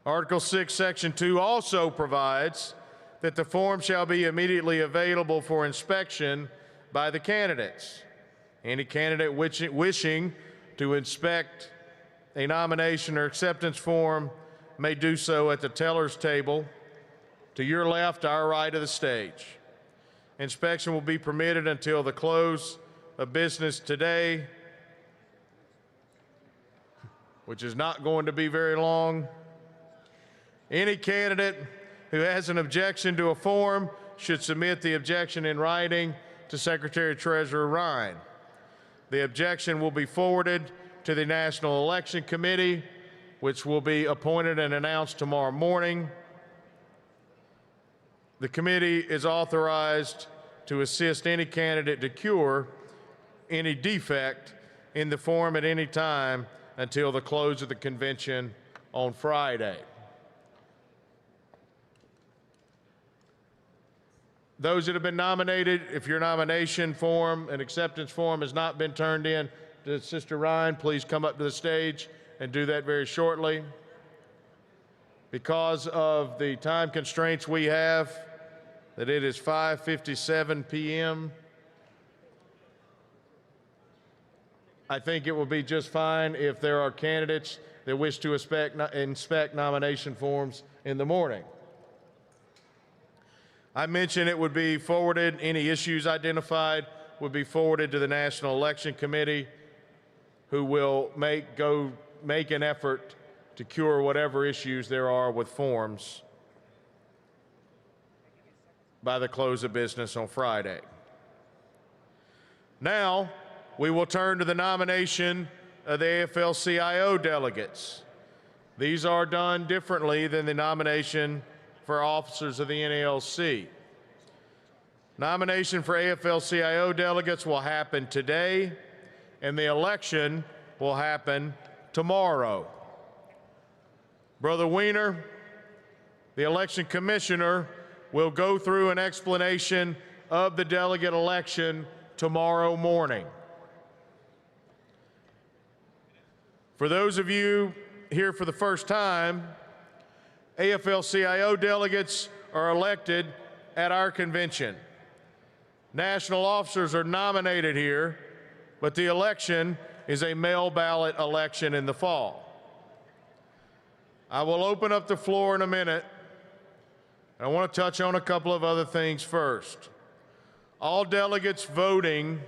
Article 6, Section 2 also provides that the form shall be immediately available for inspection by the candidates. Any candidate wishing to inspect a nomination or acceptance form may do so at the teller's table to your left, our right of the stage. Inspection will be permitted until the close of business today, which is not going to be very long. Any candidate who has an objection to a form should submit the objection in writing to Secretary Treasurer Ryan. The objection will be forwarded to the National Election Committee, which will be appointed and announced tomorrow morning. The committee is authorized to assist any candidate to cure any defect in the form at any time until the close of the convention on Friday. Those that have been nominated, if your nomination form and acceptance form has not been turned in to Sister Ryan, please come up to the stage and do that very shortly. Because of the time constraints we have, that it is 5:57 p.m., I think it will be just fine if there are candidates that wish to inspect nomination forms in the morning. I mentioned it would be forwarded, any issues identified would be forwarded to the National Election Committee, who will make an effort to cure whatever issues there are with forms by the close of business on Friday. Now, we will turn to the nomination of the AFL-CIO delegates. These are done differently than the nomination for officers of the NALC. Nomination for AFL-CIO delegates will happen today, and the election will happen tomorrow. Brother Weiner, the election commissioner, will go through an explanation of the delegate election tomorrow morning. For those of you here for the first time, AFL-CIO delegates are elected at our convention. National officers are nominated here, but the election is a mail ballot election in the fall. I will open up the floor in a minute. I want to touch on a couple of other things first. All delegates voting,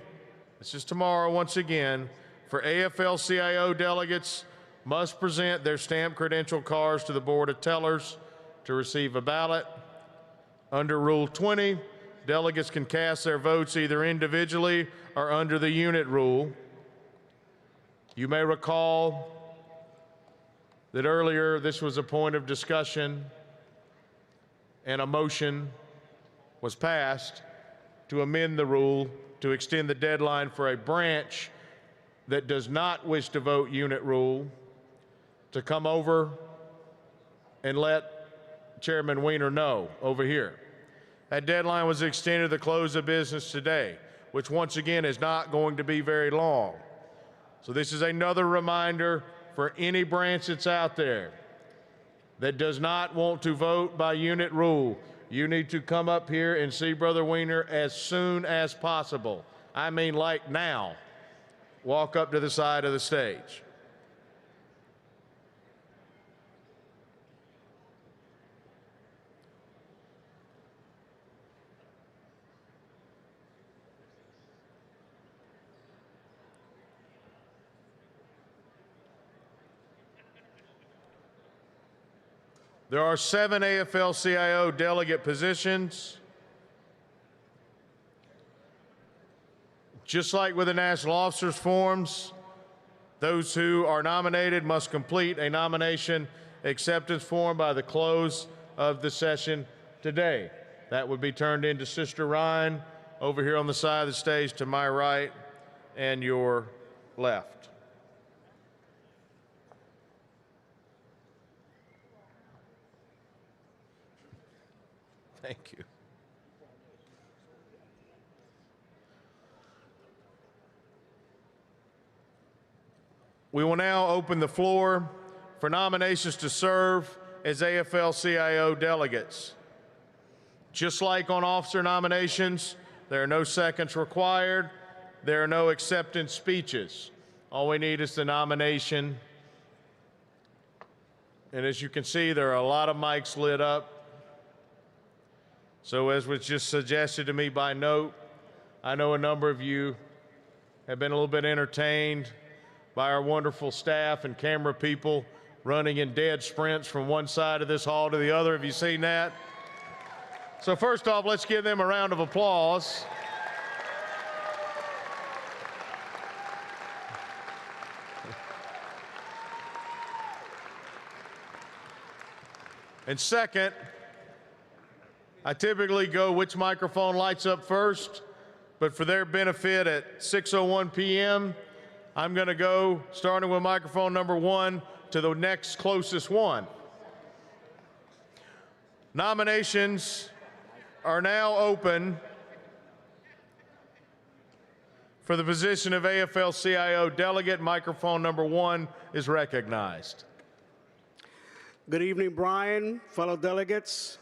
this is tomorrow once again, for AFL-CIO delegates must present their stamped credential cards to the Board of Tellers to receive a ballot. Under Rule 20, delegates can cast their votes either individually or under the unit rule. You may recall that earlier this was a point of discussion and a motion was passed to amend the rule to extend the deadline for a branch that does not wish to vote unit rule to come over and let Chairman Weiner know over here. That deadline was extended to the close of business today, which once again is not going to be very long. So this is another reminder for any branch that's out there that does not want to vote by unit rule. You need to come up here and see Brother Weiner as soon as possible. I mean like now. Walk up to the side of the stage. There are 7 AFL-CIO delegate positions. Just like with the national officers forms, those who are nominated must complete a nomination acceptance form by the close of the session today. That would be turned in to Sister Ryan over here on the side of the stage to my right and your left. Thank you. We will now open the floor for nominations to serve as AFL-CIO delegates. Just like on officer nominations, there are no seconds required. There are no acceptance speeches. All we need is the nomination. And as you can see, there are a lot of mics lit up. So as was just suggested to me by note, I know a number of you have been a little bit entertained by our wonderful staff and camera people running in dead sprints from one side of this hall to the other. Have you seen that? So first off, let's give them a round of applause. And second, I typically go which microphone lights up first, but for their benefit at 6:01 p.m., I'm going to go, starting with microphone number 1, to the next closest one. Nominations are now open for the position of AFL-CIO delegate. Microphone number 1 is recognized. Good evening, Brian, fellow delegates.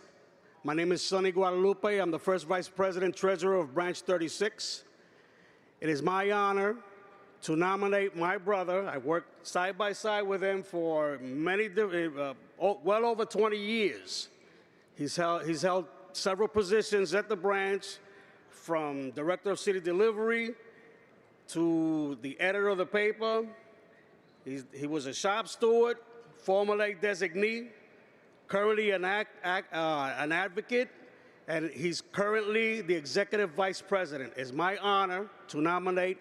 My name is Sonny Guadalupe. I'm the first Vice President Treasurer of Branch 36. It is my honor to nominate my brother. I worked side by side with him for well over 20 years. He's held several positions at the branch, from Director of City Delivery to the editor of the paper. He was a shop steward, former lake designee, currently an advocate, and he's currently the Executive Vice President. It's my honor to nominate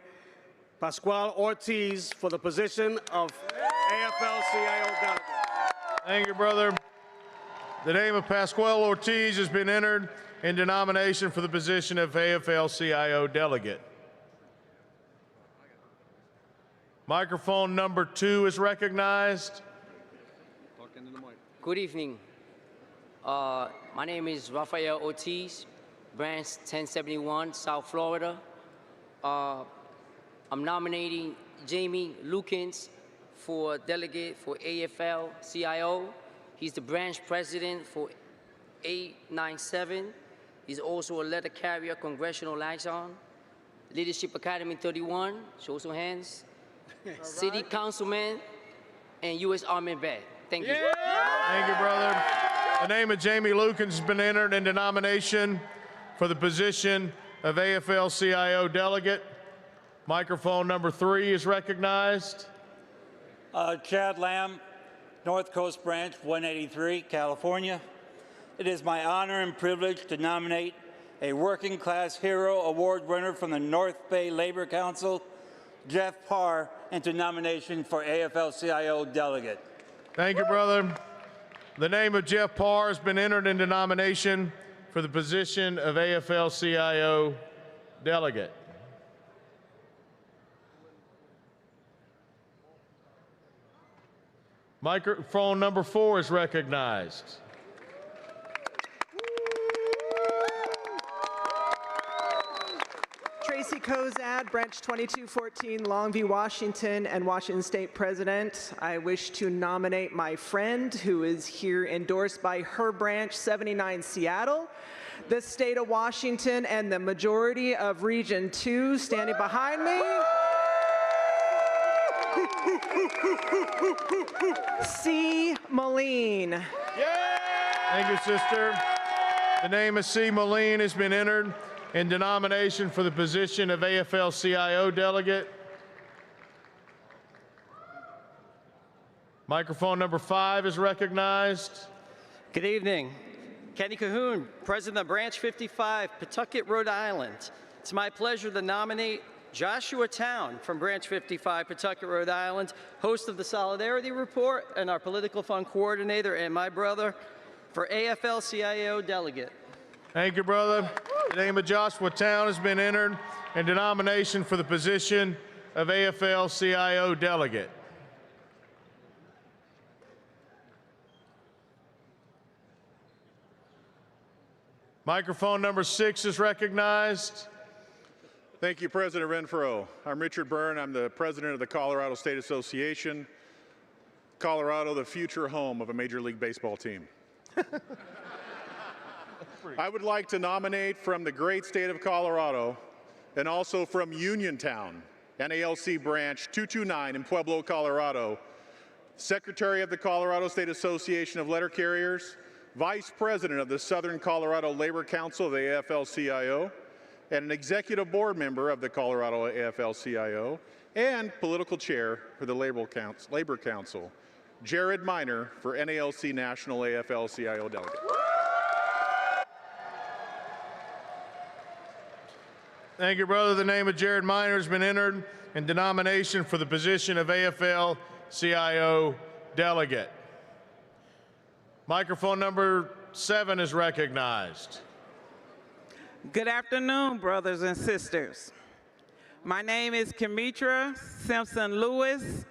Pascual Ortiz for the position of AFL-CIO delegate. Thank you, brother. The name of Pascual Ortiz has been entered into nomination for the position of AFL-CIO delegate. Microphone number 2 is recognized. Good evening. My name is Rafael Ortiz, Branch 1071, South Florida. I'm nominating Jamie Lukens for delegate for AFL-CIO. He's the branch president for 897. He's also a letter carrier, congressional liaison, Leadership Academy 31, show some hands, city councilman, and U.S. Army vet. Thank you. Thank you, brother. The name of Jamie Lukens has been entered into nomination for the position of AFL-CIO delegate. Microphone number 3 is recognized. Chad Lamb, North Coast Branch 183, California. It is my honor and privilege to nominate a Working Class Hero Award winner from the North Bay Labor Council, Jeff Parr, into nomination for AFL-CIO delegate. Thank you, brother. The name of Jeff Parr has been entered into nomination for the position of AFL-CIO delegate. Microphone number 4 is recognized. Tracy Kozad, Branch 2214, Longview, Washington, and Washington State President. I wish to nominate my friend, who is here endorsed by her branch, 79 Seattle, the state of Washington, and the majority of Region 2 standing behind me. C. Moline. Thank you, sister. The name of C. Moline has been entered into nomination for the position of AFL-CIO delegate. Microphone number 5 is recognized. Good evening. Kenny Cahoon, President of Branch 55, Pawtucket, Rhode Island. It's my pleasure to nominate Joshua Town from Branch 55, Pawtucket, Rhode Island, host of the Solidarity Report and our political fund coordinator, and my brother, for AFL-CIO delegate. Thank you, brother. The name of Joshua Town has been entered into nomination for the position of AFL-CIO delegate. Microphone number 6 is recognized. Thank you, President Renfro. I'm Richard Byrne. I'm the president of the Colorado State Association. Colorado, the future home of a Major League Baseball team. I would like to nominate from the great state of Colorado and also from Uniontown, NALC Branch 229 in Pueblo, Colorado, Secretary of the Colorado State Association of Letter Carriers, Vice President of the Southern Colorado Labor Council of the AFL-CIO, and an executive board member of the Colorado AFL-CIO, and political chair for the Labor Council, Jared Miner for NALC National AFL-CIO Delegate. Thank you, brother. The name of Jared Miner has been entered in the nomination for the position of AFL-CIO Delegate. Microphone number 7 is recognized. Good afternoon, brothers and sisters. My name is Kimitra Simpson Lewis.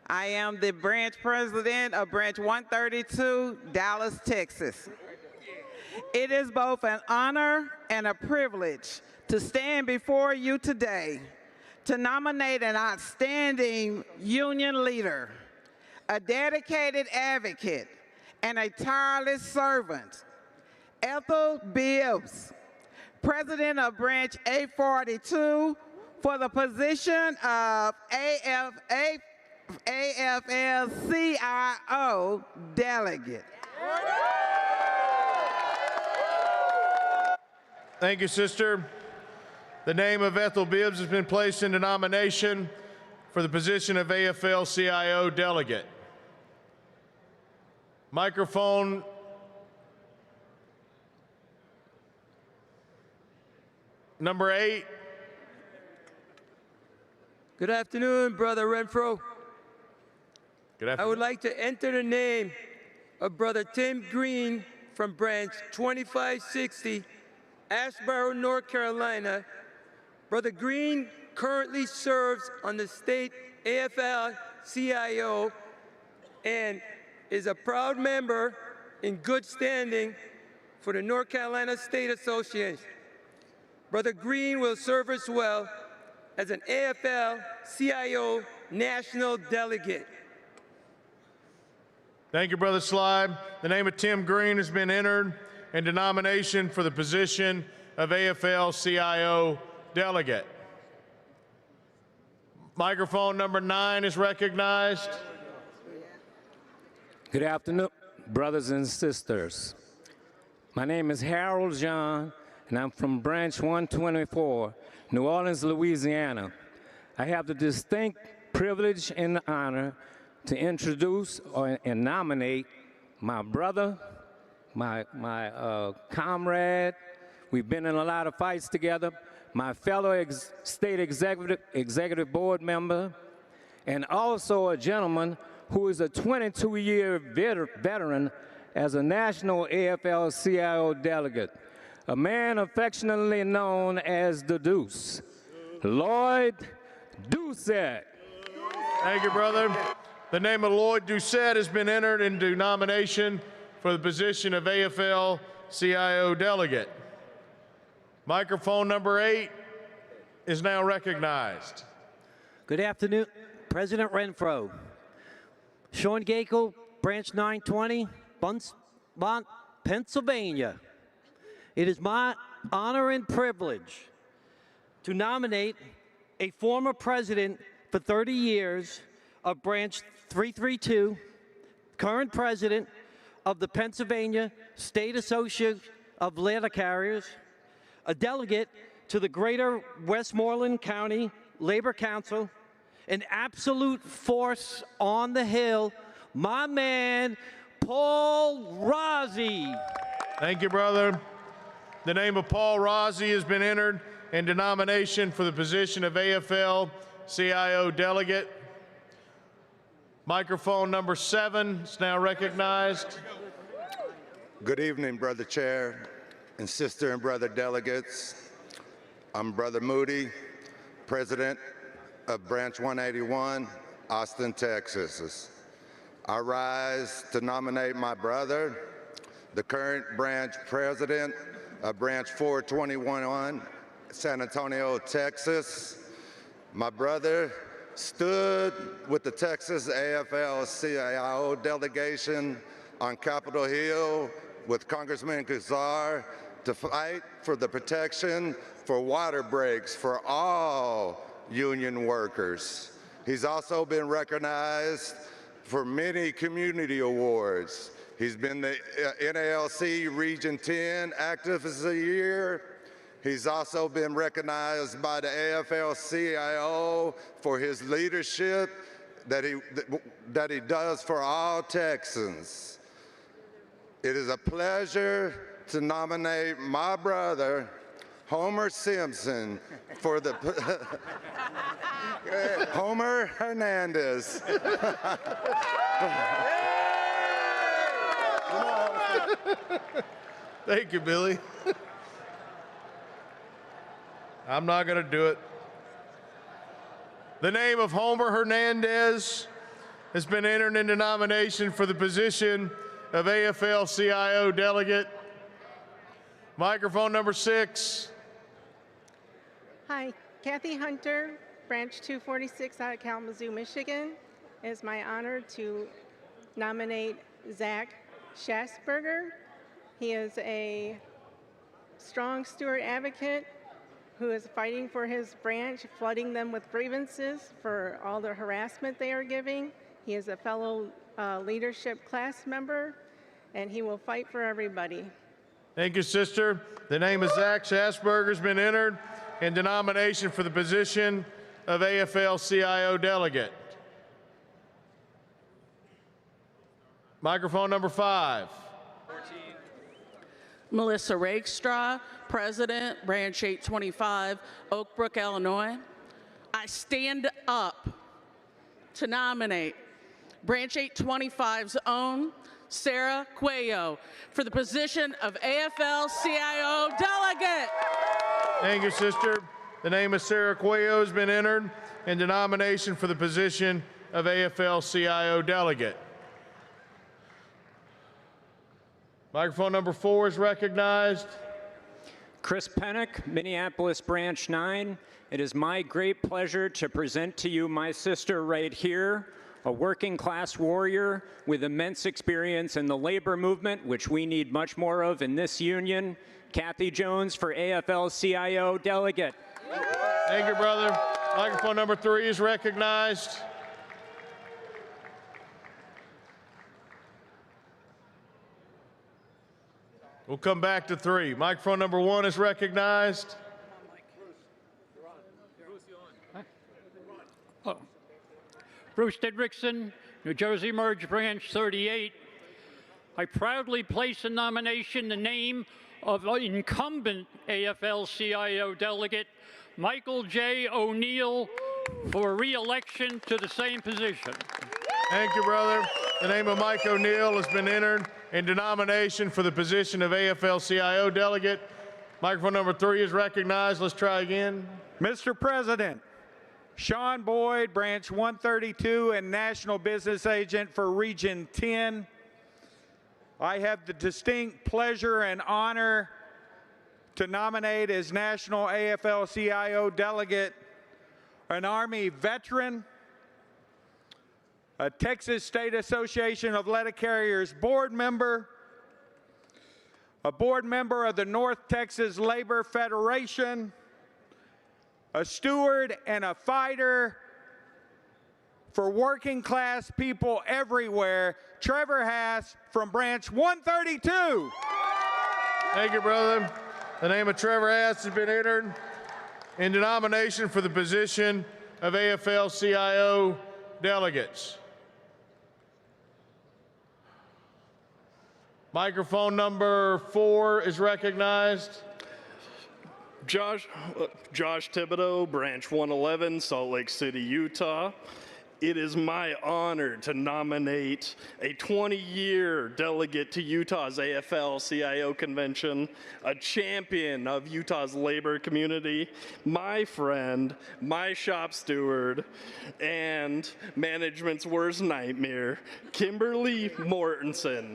I am the branch president of Branch 132, Dallas, Texas. It is both an honor and a privilege to stand before you today to nominate an outstanding union leader, a dedicated advocate, and a tireless servant, Ethel Bibbs, President of Branch 842, for the position of AFL-CIO Delegate. Thank you, sister. The name of Ethel Bibbs has been placed into nomination for the position of AFL-CIO Delegate. Microphone number 8. Good afternoon, Brother Renfro. Good afternoon. I would like to enter the name of Brother Tim Green from Branch 2560, Asheboro, North Carolina. Brother Green currently serves on the state AFL-CIO and is a proud member in good standing for the North Carolina State Association. Brother Green will serve as well as an AFL-CIO National Delegate. Thank you, Brother Slide. The name of Tim Green has been entered into nomination for the position of AFL-CIO Delegate. Microphone number 9 is recognized. Good afternoon, brothers and sisters. My name is Harold John, and I'm from Branch 124, New Orleans, Louisiana. I have the distinct privilege and honor to introduce and nominate my brother, my comrade. We've been in a lot of fights together. My fellow state executive board member, and also a gentleman who is a 22-year veteran as a national AFL-CIO delegate, a man affectionately known as the Deuce, Lloyd Doucette. Thank you, brother. The name of Lloyd Doucette has been entered into nomination for the position of AFL-CIO Delegate. Microphone number 8 is now recognized. Good afternoon, President Renfro. Sean Gakel, Branch 920, Bunsmont, Pennsylvania. It is my honor and privilege to nominate a former president for 30 years of Branch 332, current president of the Pennsylvania State Association of Letter Carriers, a delegate to the Greater Westmoreland County Labor Council, an absolute force on the Hill, my man, Paul Rossi. Thank you, brother. The name of Paul Rossi has been entered into nomination for the position of AFL-CIO Delegate. Microphone number 7 is now recognized. Good evening, Brother Chair and sister and brother delegates. I'm Brother Moody, President of Branch 181, Austin, Texas. I rise to nominate my brother, the current branch president of Branch 421 San Antonio, Texas. My brother stood with the Texas AFL-CIO delegation on Capitol Hill with Congressman Kazar to fight for the protection for water breaks for all union workers. He's also been recognized for many community awards. He's been the NALC Region 10 Activist of the Year. He's also been recognized by the AFL-CIO for his leadership that he does for all Texans. It is a pleasure to nominate my brother, Homer Simpson, for the Homer Hernandez. Thank you, Billy. I'm not going to do it. The name of Homer Hernandez has been entered into nomination for the position of AFL-CIO delegate. Microphone number 6. Hi, Kathy Hunter, Branch 246 out of Kalamazoo, Michigan. It is my honor to nominate Zach Schassberger. He is a strong steward advocate who is fighting for his branch, flooding them with grievances for all the harassment they are giving. He is a fellow leadership class member, and he will fight for everybody. Thank you, sister. The name of Zach Schassberger has been entered into nomination for the position of AFL-CIO delegate. Microphone number 5. Melissa Rakestraw, President, Branch 825, Oak Brook, Illinois. I stand up to nominate Branch 825's own Sarah Cuello for the position of AFL-CIO delegate. Thank you, sister. The name of Sarah Cuello has been entered into nomination for the position of AFL-CIO delegate. Microphone number 4 is recognized. Chris Pennock, Minneapolis Branch 9. It is my great pleasure to present to you my sister right here, a working class warrior with immense experience in the labor movement, which we need much more of in this union, Kathy Jones for AFL-CIO delegate. Thank you, brother. Microphone number 3 is recognized. We'll come back to 3. Microphone number 1 is recognized. Bruce Didrikson, New Jersey Merge Branch 38. I proudly place in nomination the name of incumbent AFL-CIO delegate Michael J. O'Neill for re-election to the same position. Thank you, brother. The name of Mike O'Neill has been entered into nomination for the position of AFL-CIO delegate. Microphone number 3 is recognized. Let's try again. Mr. President, Sean Boyd, Branch 132 and National Business Agent for Region 10. I have the distinct pleasure and honor to nominate as National AFL-CIO delegate an Army veteran, a Texas State Association of Letter Carriers board member, a board member of the North Texas Labor Federation, a steward and a fighter for working class people everywhere, Trevor Hass from Branch 132. Thank you, brother. The name of Trevor Hass has been entered into nomination for the position of AFL-CIO delegates. Microphone number 4 is recognized. Josh Thibodeau, Branch 111, Salt Lake City, Utah. It is my honor to nominate a 20-year delegate to Utah's AFL-CIO convention, a champion of Utah's labor community, my friend, my shop steward, and management's worst nightmare, Kimberly Mortensen.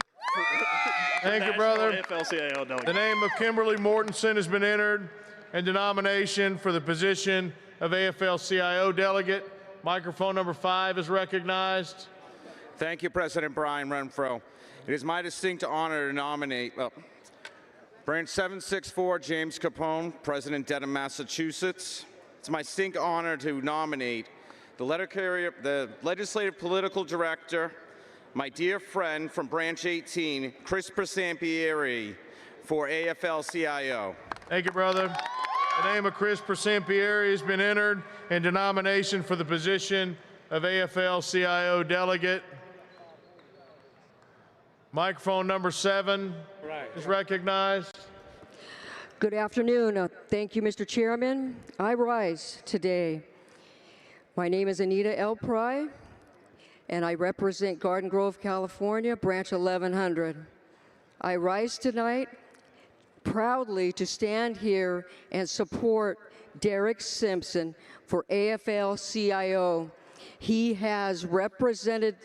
Thank you, brother. AFL-CIO delegate. The name of Kimberly Mortensen has been entered and the nomination for the position of AFL-CIO delegate. Microphone number 5 is recognized. Thank you, President Brian Renfro. It is my distinct honor to nominate Branch 764, James Capone, President Dedham, Massachusetts. It's my distinct honor to nominate the letter carrier, the legislative political director, my dear friend from Branch 18, Chris Presampieri, for AFL-CIO. Thank you, brother. The name of Chris Presampieri has been entered into nomination for the position of AFL-CIO delegate. Microphone number 7 is recognized. Good afternoon. Thank you, Mr. Chairman. I rise today. My name is Anita L. Pry, and I represent Garden Grove, California, Branch 1100. I rise tonight proudly to stand here and support Derek Simpson for AFL-CIO. He has represented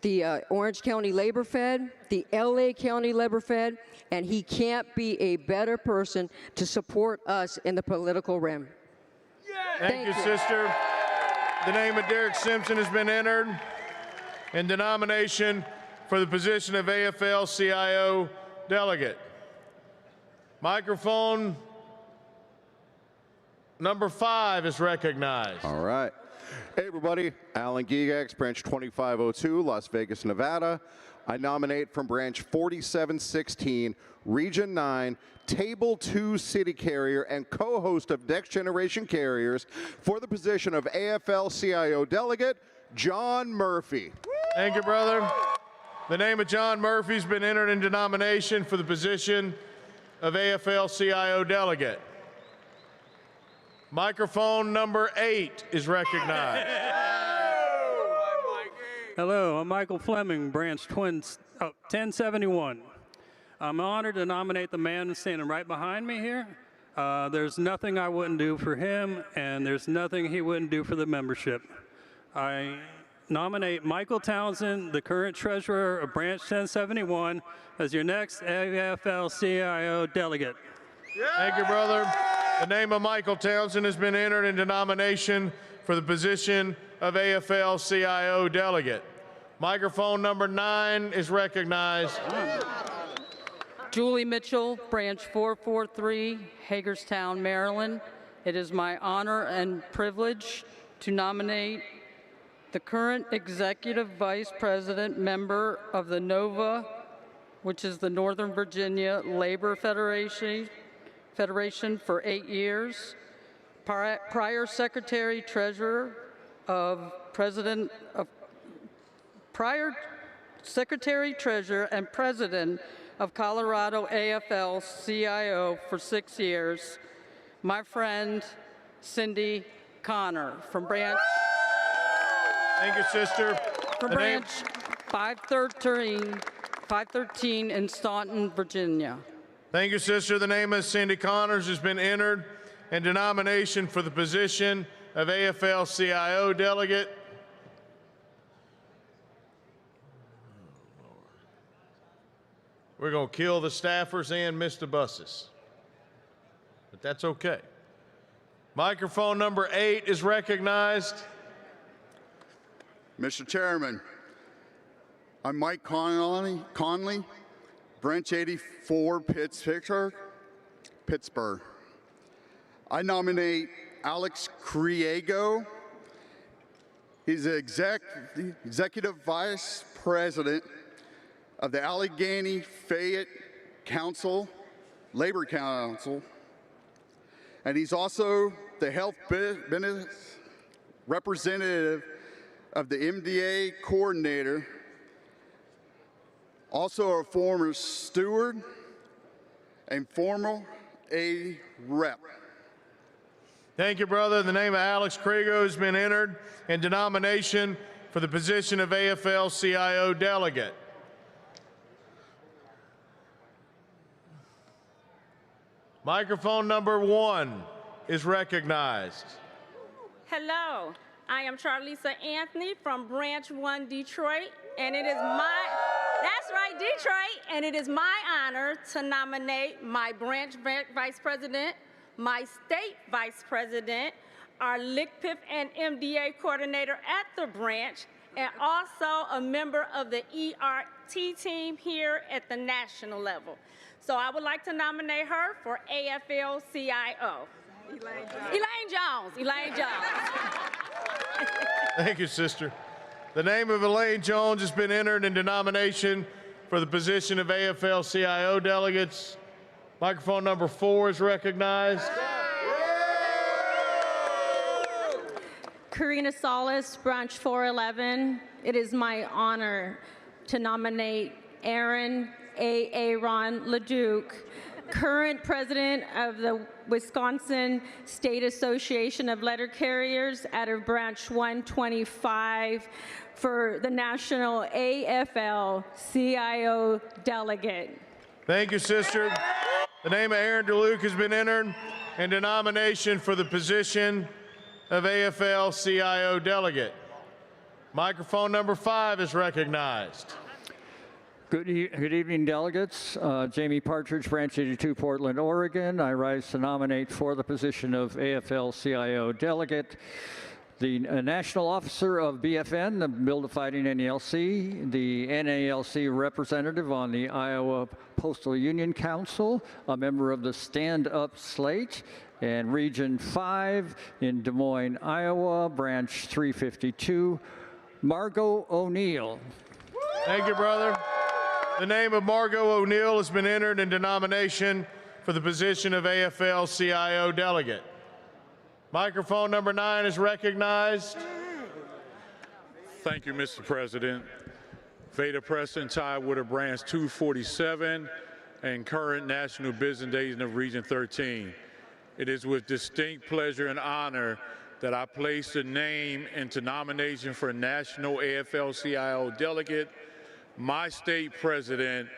the Orange County Labor Fed, the LA County Labor Fed, and he can't be a better person to support us in the political realm. Thank you, sister. The name of Derek Simpson has been entered, and the nomination for the position of AFL-CIO delegate. Microphone number 5 is recognized. All right. Hey, everybody. Alan Gigax, Branch 2502, Las Vegas, Nevada. I nominate from Branch 4716, Region 9, Table 2 City Carrier and co-host of Next Generation Carriers for the position of AFL-CIO delegate, John Murphy. Thank you, brother. The name of John Murphy has been entered into nomination for the position of AFL-CIO delegate. Microphone number 8 is recognized. Hello, I'm Michael Fleming, Branch 1071. I'm honored to nominate the man standing right behind me here. There's nothing I wouldn't do for him, and there's nothing he wouldn't do for the membership. I nominate Michael Townsend, the current treasurer of Branch 1071, as your next AFL-CIO delegate. Thank you, brother. The name of Michael Townsend has been entered into nomination for the position of AFL-CIO delegate. Microphone number 9 is recognized. Julie Mitchell, Branch 443, Hagerstown, Maryland. It is my honor and privilege to nominate the current Executive Vice President member of the NOVA, which is the Northern Virginia Labor Federation for 8 years, prior Secretary Treasurer and President of Colorado AFL-CIO for 6 years, my friend Cindy Connor from Branch. Thank you, sister. From Branch 513 in Staunton, Virginia. Thank you, sister. The name of Cindy Connors has been entered into nomination for the position of AFL-CIO delegate. We're going to kill the staffers and miss the buses, but that's okay. Microphone number 8 is recognized. Mr. Chairman, I'm Mike Conley, Branch 84, Pittsburgh. I nominate Alex Criego. He's the Executive Vice President of the Allegheny Fayette Labor Council, and he's also the health business representative of the MDA coordinator, also a former steward and former A rep. Thank you, brother. The name of Alex Criego has been entered into nomination for the position of AFL-CIO delegate. Microphone number 1 is recognized. Hello, I am Charlisa Anthony from Branch 1 Detroit, and it is Detroit, and it is my honor to nominate my branch vice president, my state vice president, our LICPIP and MDA coordinator at the branch, and also a member of the ERT team here at the national level. So I would like to nominate her for AFL-CIO. Elaine Jones. Thank you, sister. The name of Elaine Jones has been entered into nomination for the position of AFL-CIO delegates. Microphone number 4 is recognized. Karina Solis, Branch 411. It is my honor to nominate Aaron Ron LeDuc, current president of the Wisconsin State Association of Letter Carriers out of Branch 125 for the National AFL-CIO delegate. Thank you, sister. The name of Aaron DeLuke has been entered into nomination for the position of AFL-CIO delegate. Microphone number 5 is recognized. Good evening, delegates. Jamie Partridge, Branch 82, Portland, Oregon. I rise to nominate for the position of AFL-CIO delegate the national officer of BFN, the Build a Fighting NALC, the NALC representative on the Iowa Postal Union Council, a member of the Stand Up Slate, and Region 5 in Des Moines, Iowa, Branch 352, Margot O'Neill. Thank you, brother. The name of Margot O'Neill has been entered into nomination for the position of AFL-CIO delegate. Microphone number 9 is recognized. Thank you, Mr. President. Veda Preston, Tidewater Branch 247, and current National Business Agent of Region 13. It is with distinct pleasure and honor that I place the name into nomination for National AFL-CIO delegate, my state president,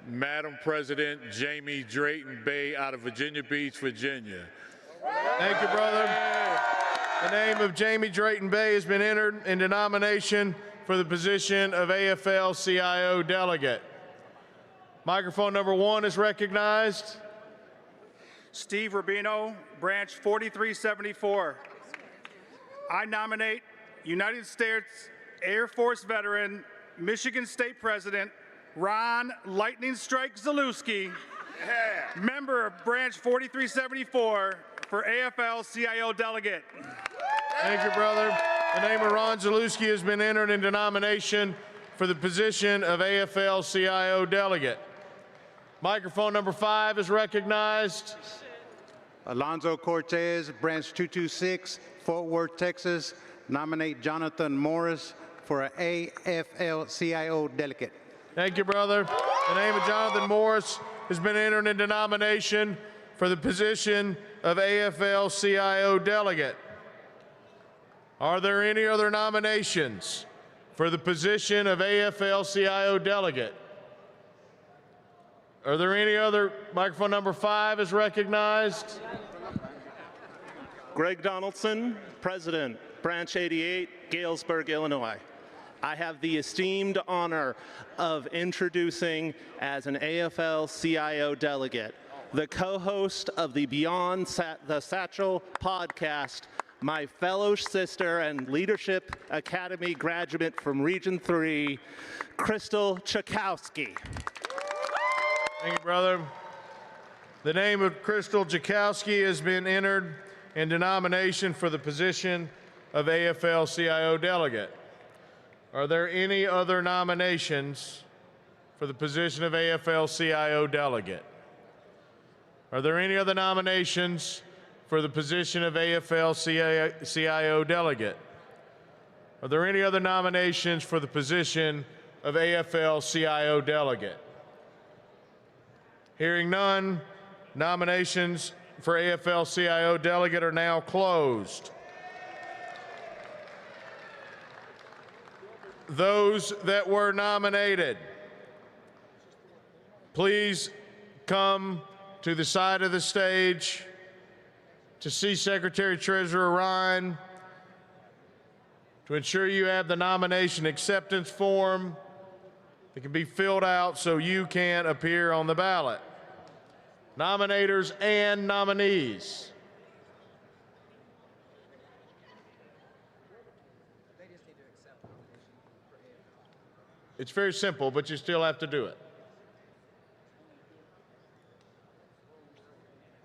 Madam President Jamie Drayton Bay out of Virginia Beach, Virginia. Thank you, brother. The name of Jamie Drayton Bay has been entered into nomination for the position of AFL-CIO delegate. Microphone number 1 is recognized. Steve Rubino, Branch 4374. I nominate United States Air Force veteran, Michigan State President, Ron Lightning Strike Zalewski, member of Branch 4374 for AFL-CIO delegate. Thank you, brother. The name of Ron Zalewski has been entered into nomination for the position of AFL-CIO delegate. Microphone number 5 is recognized. Alonzo Cortez, Branch 226, Fort Worth, Texas. Nominate Jonathan Morris for an AFL-CIO delegate. Thank you, brother. The name of Jonathan Morris has been entered into nomination for the position of AFL-CIO delegate. Are there any other nominations for the position of AFL-CIO delegate? Are there any other? Microphone number 5 is recognized. Greg Donaldson, President, Branch 88, Galesburg, Illinois. I have the esteemed honor of introducing as an AFL-CIO delegate, the co-host of the Beyond the Satchel podcast, my fellow sister and Leadership Academy graduate from Region 3, Crystal Chakowski. Thank you, brother. The name of Crystal Chakowski has been entered into nomination for the position of AFL-CIO delegate. Are there any other nominations for the position of AFL-CIO delegate? Are there any other nominations for the position of AFL-CIO delegate? Are there any other nominations for the position of AFL-CIO delegate? Hearing none, nominations for AFL-CIO delegate are now closed. Those that were nominated, please come to the side of the stage to see Secretary Treasurer Ryan to ensure you have the nomination acceptance form that can be filled out so you can appear on the ballot. Nominators and nominees. It's very simple, but you still have to do it.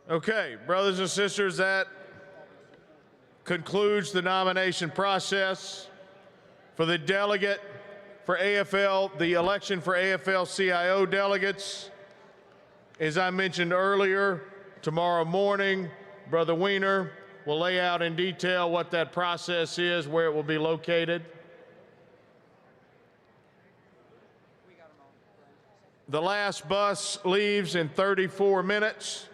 Okay, brothers and sisters, that concludes the nomination process. For the delegate for AFL, the election for AFL-CIO delegates, as I mentioned earlier, tomorrow morning, Brother Weiner will lay out in detail what that process is, where it will be located. The last bus leaves in 34 minutes.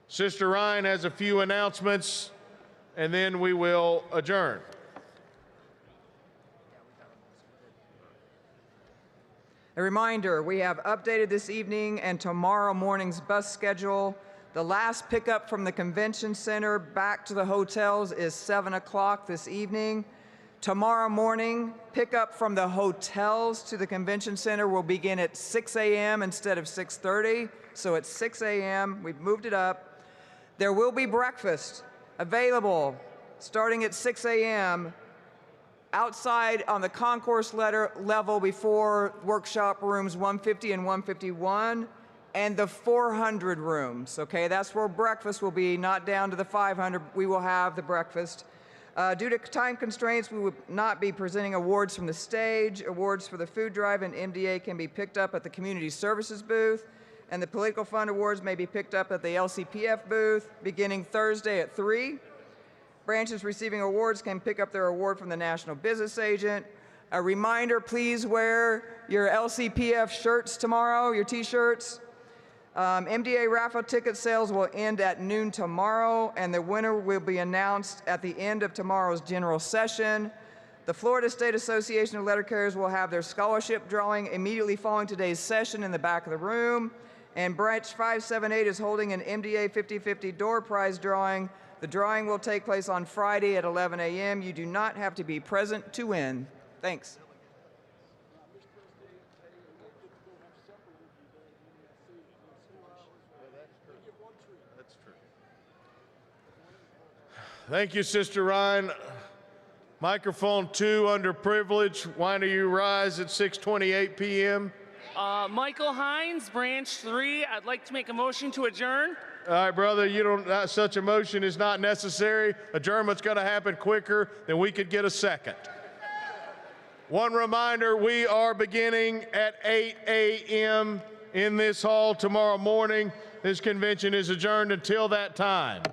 Sister Ryan has a few announcements, and then we will adjourn. A reminder, we have updated this evening and tomorrow morning's bus schedule. The last pickup from the convention center back to the hotels is 7 o'clock this evening. Tomorrow morning, pickup from the hotels to the convention center will begin at 6 a.m. instead of 6:30, so it's 6 a.m. We've moved it up. There will be breakfast available starting at 6 a.m. outside on the concourse level before workshop rooms 150 and 151 and the 400 rooms. Okay, that's where breakfast will be, not down to the 500. We will have the breakfast. Due to time constraints, we will not be presenting awards from the stage. Awards for the food drive and MDA can be picked up at the Community Services booth, and the Political Fund Awards may be picked up at the LCPF booth beginning Thursday at 3. Branches receiving awards can pick up their award from the National Business Agent. A reminder, please wear your LCPF shirts tomorrow, your t-shirts. MDA raffle ticket sales will end at noon tomorrow, and the winner will be announced at the end of tomorrow's general session. The Florida State Association of Letter Carriers will have their scholarship drawing immediately following today's session in the back of the room. And Branch 578 is holding an MDA 50/50 door prize drawing. The drawing will take place on Friday at 11 a.m. You do not have to be present to win. Thanks. Thank you, Sister Ryan. Microphone 2, underprivileged. Why do you rise at 6:28 p.m.? Michael Hines, Branch 3. I'd like to make a motion to adjourn. All right, brother, you don't. Such a motion is not necessary. Adjournment's going to happen quicker than we could get a second. One reminder, we are beginning at 8 a.m. in this hall tomorrow morning. This convention is adjourned until that time.